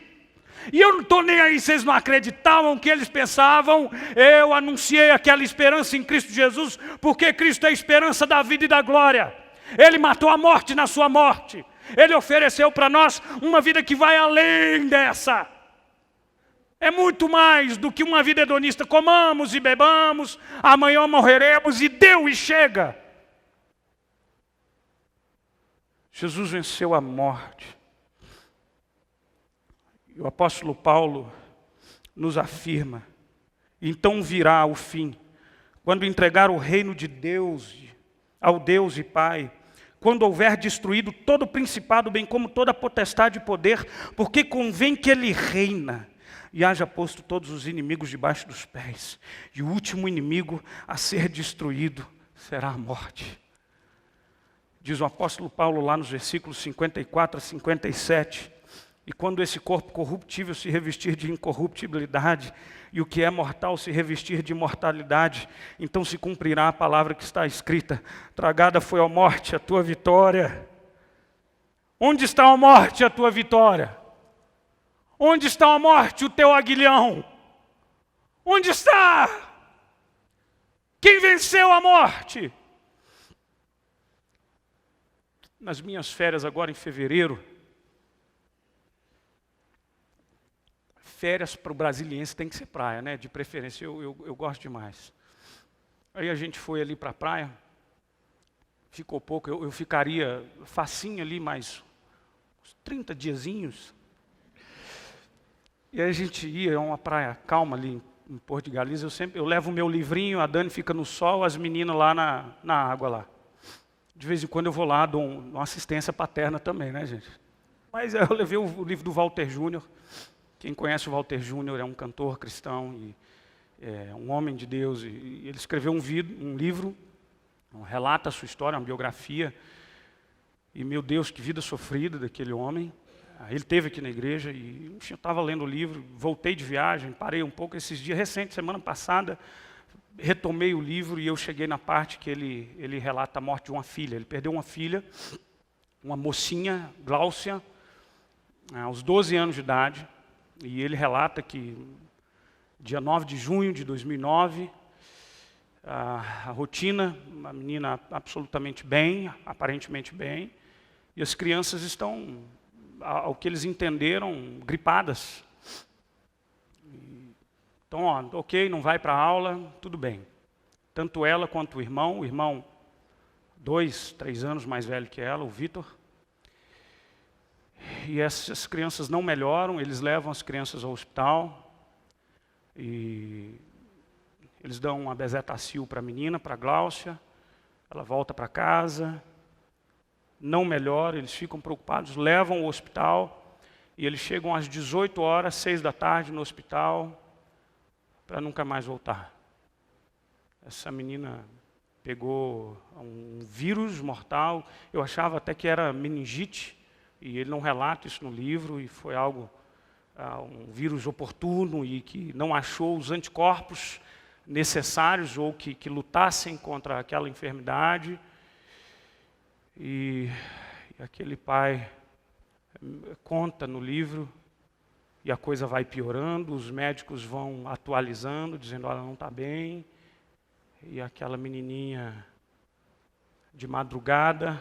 E eu não estou nem aí, vocês não acreditavam que eles pensavam, eu anunciei aquela esperança em Cristo Jesus, porque Cristo é a esperança da vida e da glória. Ele matou a morte na sua morte. Ele ofereceu para nós uma vida que vai além dessa. É muito mais do que uma vida hedonista. Comamos e bebamos, amanhã morreremos e deu e chega. Jesus venceu a morte. E o apóstolo Paulo nos afirma, então virá o fim, quando entregar o reino de Deus ao Deus e Pai, quando houver destruído todo o principado, bem como toda a potestade e poder, porque convém que ele reina, e haja posto todos os inimigos debaixo dos pés, e o último inimigo a ser destruído será a morte. Diz o apóstolo Paulo lá nos versículos 54 a 57, e quando esse corpo corruptível se revestir de incorruptibilidade, e o que é mortal se revestir de imortalidade, então se cumprirá a palavra que está escrita: tragada foi a morte, a tua vitória. Onde está a morte, a tua vitória? Onde está a morte, o teu aguilhão? Onde está? Quem venceu a morte? Nas minhas férias agora em fevereiro, férias para o brasiliense tem que ser praia, né? De preferência, eu gosto demais. Aí a gente foi ali para a praia, ficou pouco, eu ficaria facinho ali mais uns 30 diazinhos. E aí a gente ia, é uma praia calma ali em Porto de Galinhas, eu levo o meu livrinho, a Dani fica no sol, as meninas lá na água lá. De vez em quando eu vou lá, dou uma assistência paterna também, né, gente? Mas eu levei o livro do Walter Júnior. Quem conhece o Walter Júnior é um cantor cristão, e é um homem de Deus, e ele escreveu um livro, relata a sua história, uma biografia, e meu Deus, que vida sofrida daquele homem. Ele esteve aqui na igreja, e eu estava lendo o livro, voltei de viagem, parei um pouco esses dias recentes, semana passada, retomei o livro e eu cheguei na parte que ele relata a morte de uma filha. Ele perdeu uma filha, uma mocinha, Gláucia, aos 12 anos de idade, e ele relata que dia 9 de junho de 2009, a rotina, uma menina absolutamente bem, aparentemente bem, e as crianças estão, ao que eles entenderam, gripadas. Então, ok, não vai para a aula, tudo bem. Tanto ela quanto o irmão 2, 3 anos mais velho que ela, o Vitor. E essas crianças não melhoram, eles levam as crianças ao hospital, e eles dão uma bezetacil para a menina, para a Gláucia, ela volta para casa, não melhora, eles ficam preocupados, levam ao hospital, e eles chegam às 18 horas, 6 da tarde no hospital, para nunca mais voltar. Essa menina pegou um vírus mortal, eu achava até que era meningite, e ele não relata isso no livro, e foi algo, um vírus oportuno, e que não achou os anticorpos necessários, ou que lutassem contra aquela enfermidade. E aquele pai conta no livro, e a coisa vai piorando, os médicos vão atualizando, dizendo, ela não está bem, e aquela menininha, de madrugada,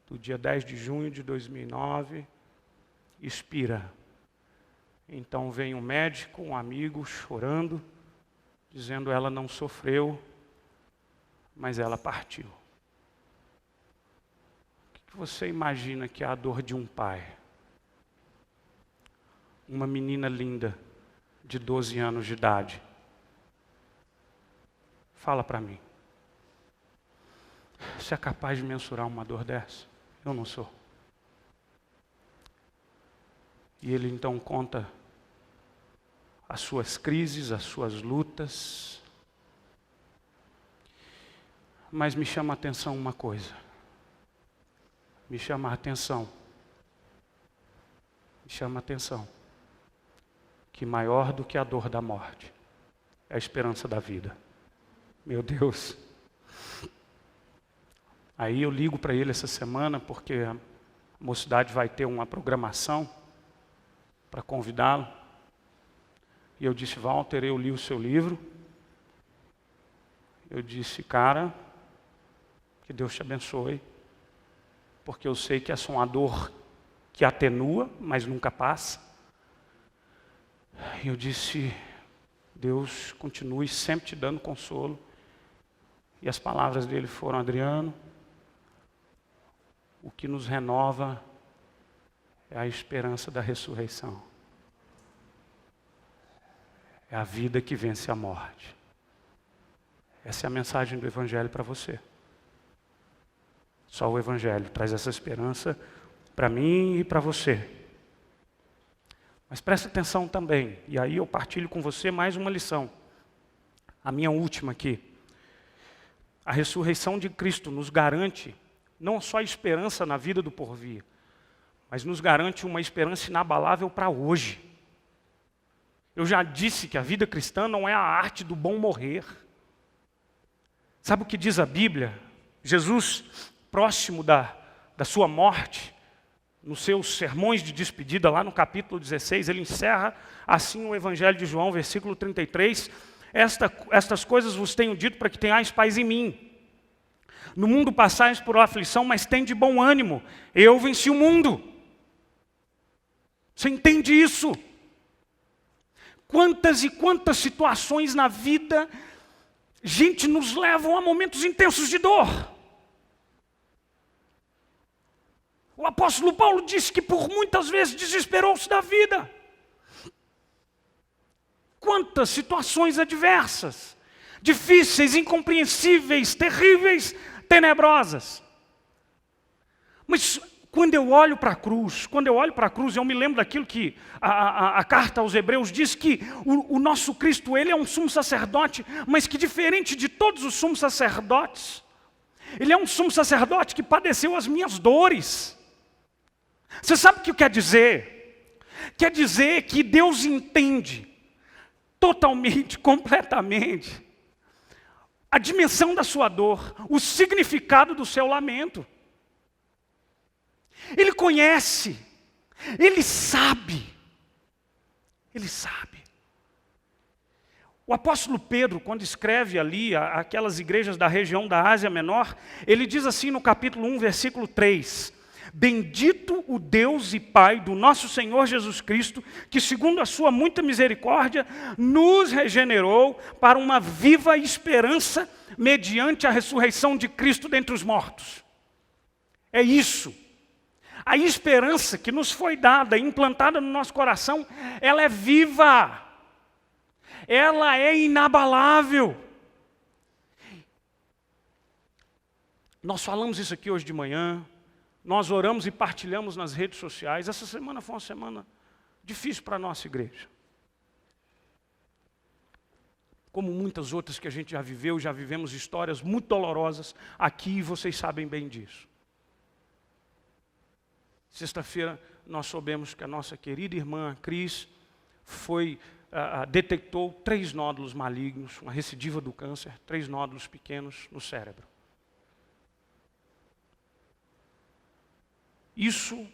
do dia 10 de junho de 2009, expira. Então vem um médico, um amigo, chorando, dizendo, ela não sofreu, mas ela partiu. O que você imagina que é a dor de um pai? Uma menina linda, de 12 anos de idade. Fala para mim. Você é capaz de mensurar uma dor dessa? Eu não sou. E ele então conta as suas crises, as suas lutas. Mas me chama a atenção uma coisa. Me chama a atenção. Que maior do que a dor da morte é a esperança da vida. Meu Deus. Aí eu ligo para ele essa semana, porque a mocidade vai ter uma programação para convidá-lo. E eu disse, Walter, eu li o seu livro. Eu disse, cara, que Deus te abençoe, porque eu sei que essa é uma dor que atenua, mas nunca passa. E eu disse, Deus continue sempre te dando consolo. E as palavras dele foram, Adriano, o que nos renova é a esperança da ressurreição. É a vida que vence a morte. Essa é a mensagem do Evangelho para você. Só o Evangelho traz essa esperança para mim e para você. Mas presta atenção também, e aí eu partilho com você mais uma lição. A minha última aqui. A ressurreição de Cristo nos garante não só esperança na vida do porvir, mas nos garante uma esperança inabalável para hoje. Eu já disse que a vida cristã não é a arte do bom morrer. Sabe o que diz a Bíblia? Jesus, próximo da sua morte, nos seus sermões de despedida, lá no capítulo 16, ele encerra assim o Evangelho de João, versículo 33, estas coisas vos tenho dito para que tenhais paz em mim. No mundo passais por aflição, mas tende bom ânimo. Eu venci o mundo. Você entende isso? Quantas e quantas situações na vida, gente, nos levam a momentos intensos de dor. O apóstolo Paulo disse que por muitas vezes desesperou-se da vida. Quantas situações adversas, difíceis, incompreensíveis, terríveis, tenebrosas. Mas quando eu olho para a cruz, eu me lembro daquilo que a carta aos Hebreus diz, que o nosso Cristo, ele é um sumo sacerdote, mas que diferente de todos os sumos sacerdotes, ele é um sumo sacerdote que padeceu as minhas dores. Você sabe o que quer dizer? Quer dizer que Deus entende totalmente, completamente, a dimensão da sua dor, o significado do seu lamento. Ele conhece, ele sabe. O apóstolo Pedro, quando escreve ali aquelas igrejas da região da Ásia Menor, ele diz assim no capítulo 1, versículo 3, bendito o Deus e Pai do nosso Senhor Jesus Cristo, que segundo a sua muita misericórdia, nos regenerou para uma viva esperança mediante a ressurreição de Cristo dentre os mortos. É isso. A esperança que nos foi dada, implantada no nosso coração, ela é viva. Ela é inabalável. Nós falamos isso aqui hoje de manhã. Nós oramos e partilhamos nas redes sociais. Essa semana foi uma semana difícil para a nossa igreja. Como muitas outras que a gente já viveu, já vivemos histórias muito dolorosas aqui, e vocês sabem bem disso. Sexta-feira nós soubemos que a nossa querida irmã Cris detectou 3 nódulos malignos, uma recidiva do câncer, 3 nódulos pequenos no cérebro. Isso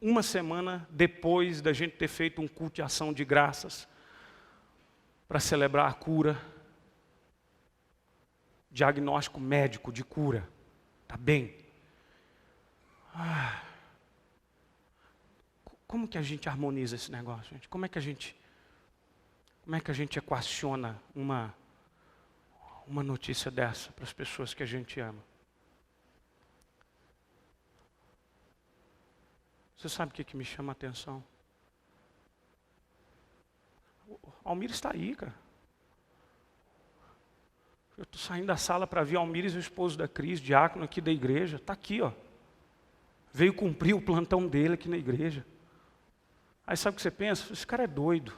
uma semana depois da gente ter feito um culto de ação de graças para celebrar a cura, diagnóstico médico de cura. Tá bem? Como que a gente harmoniza esse negócio, gente? Como é que a gente equaciona uma notícia dessa para as pessoas que a gente ama? Você sabe o que me chama a atenção? O Almir está aí, cara. Eu estou saindo da sala para ver Almires, o esposo da Cris, diácono aqui da igreja. Está aqui, ó. Veio cumprir o plantão dele aqui na igreja. Aí sabe o que você pensa? Esse cara é doido.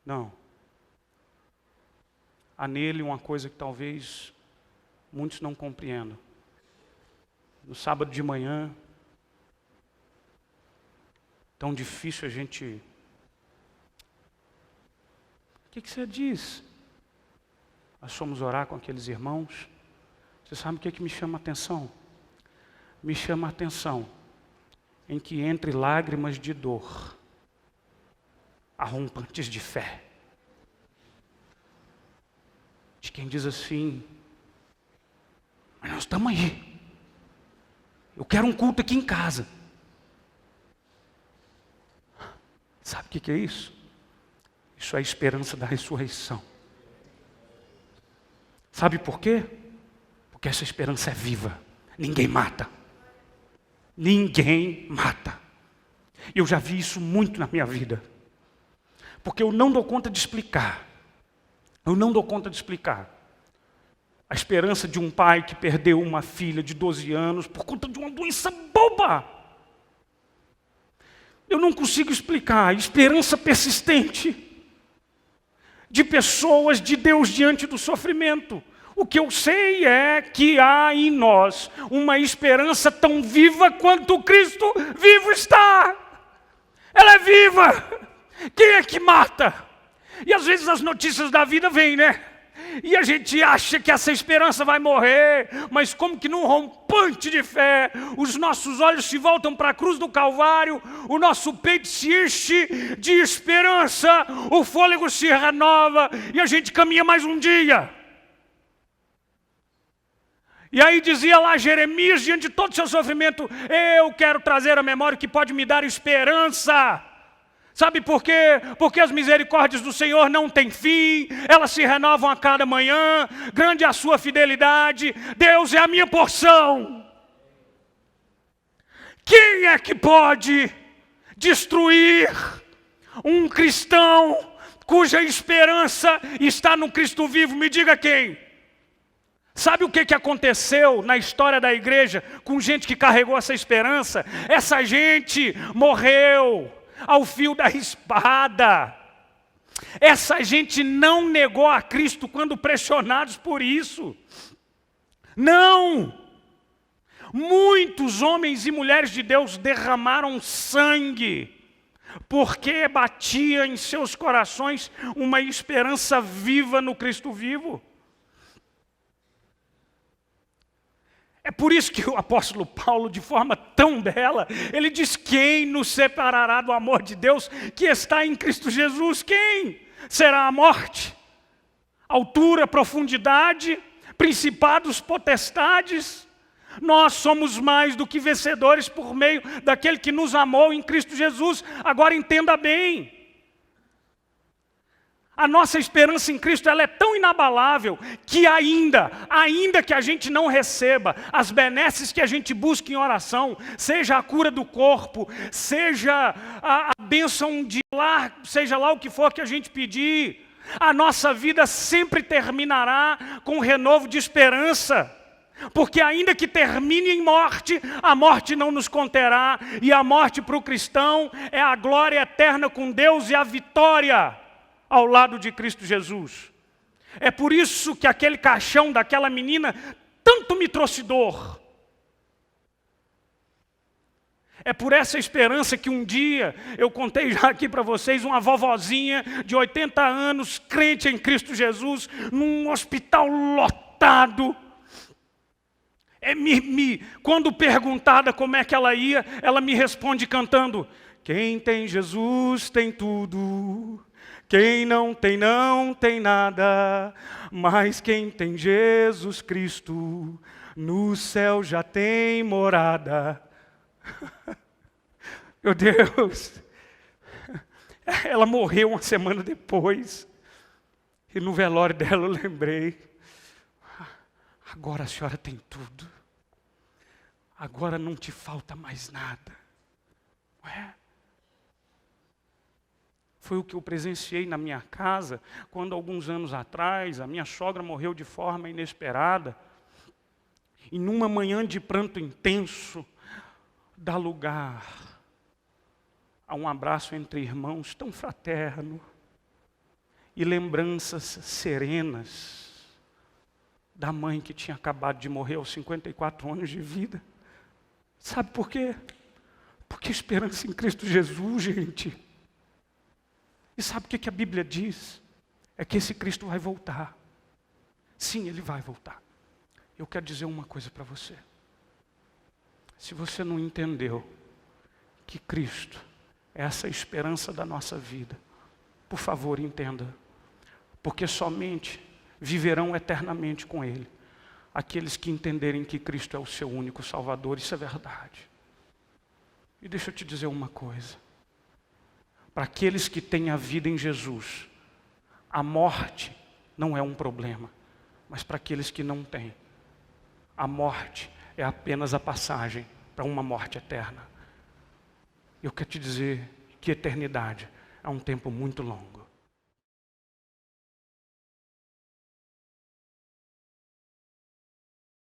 Não. Há nele uma coisa que talvez muitos não compreendam. No sábado de manhã, tão difícil a gente... O que você diz? Nós fomos orar com aqueles irmãos. Você sabe o que me chama a atenção? Me chama a atenção em que entre lágrimas de dor, há rompantes de fé. De quem diz assim, mas nós estamos aí. Eu quero um culto aqui em casa. Sabe o que é isso? Isso é a esperança da ressurreição. Sabe por quê? Porque essa esperança é viva. Ninguém mata. Ninguém mata. Eu já vi isso muito na minha vida. Porque eu não dou conta de explicar. A esperança de um pai que perdeu uma filha de 12 anos por conta de uma doença boba. Eu não consigo explicar. Esperança persistente de pessoas de Deus diante do sofrimento. O que eu sei é que há em nós uma esperança tão viva quanto Cristo vivo está. Ela é viva. Quem é que mata? E às vezes as notícias da vida vêm, né? E a gente acha que essa esperança vai morrer, mas como que num rompante de fé, os nossos olhos se voltam para a cruz do Calvário, o nosso peito se enche de esperança, o fôlego se renova e a gente caminha mais um dia. E aí dizia lá Jeremias, diante de todo o seu sofrimento, eu quero trazer a memória que pode me dar esperança. Sabe por quê? Porque as misericórdias do Senhor não têm fim, elas se renovam a cada manhã, grande é a sua fidelidade, Deus é a minha porção. Quem é que pode destruir um cristão cuja esperança está no Cristo vivo? Me diga quem. Sabe o que aconteceu na história da igreja com gente que carregou essa esperança? Essa gente morreu ao fio da espada. Essa gente não negou a Cristo quando pressionados por isso. Não! Muitos homens e mulheres de Deus derramaram sangue, porque batia em seus corações uma esperança viva no Cristo vivo. É por isso que o apóstolo Paulo, de forma tão bela, ele diz: quem nos separará do amor de Deus que está em Cristo Jesus? Quem? Será a morte? Altura, profundidade, principados, potestades? Nós somos mais do que vencedores por meio daquele que nos amou em Cristo Jesus. Agora entenda bem. A nossa esperança em Cristo ela é tão inabalável que ainda que a gente não receba as benesses que a gente busca em oração, seja a cura do corpo, seja a bênção de lar, seja lá o que for que a gente pedir, a nossa vida sempre terminará com um renovo de esperança. Porque ainda que termine em morte, a morte não nos conterá, e a morte para o cristão é a glória eterna com Deus e a vitória ao lado de Cristo Jesus. É por isso que aquele caixão daquela menina tanto me trouxe dor. É por essa esperança que um dia, eu contei já aqui para vocês, uma vovozinha de 80 anos, crente em Cristo Jesus, num hospital lotado. Quando perguntada como é que ela ia, ela me responde cantando: quem tem Jesus tem tudo. Quem não tem nada, mas quem tem Jesus Cristo, no céu já tem morada. Meu Deus! Ela morreu uma semana depois, e no velório dela eu lembrei: agora a senhora tem tudo, agora não te falta mais nada, não é? Foi o que eu presenciei na minha casa, quando alguns anos atrás, a minha sogra morreu de forma inesperada. E numa manhã de pranto intenso, dá lugar a um abraço entre irmãos tão fraterno, e lembranças serenas da mãe que tinha acabado de morrer aos 54 anos de vida. Sabe por quê? Porque esperança em Cristo Jesus, gente. E sabe o que a Bíblia diz? É que esse Cristo vai voltar. Sim, Ele vai voltar. Eu quero dizer uma coisa para você. Se você não entendeu que Cristo é essa esperança da nossa vida, por favor, entenda. Porque somente viverão eternamente com Ele aqueles que entenderem que Cristo é o seu único Salvador. Isso é verdade. E deixa eu te dizer uma coisa. Para aqueles que têm a vida em Jesus, a morte não é um problema. Mas para aqueles que não têm, a morte é apenas a passagem para uma morte eterna. Eu quero te dizer que eternidade é um tempo muito longo.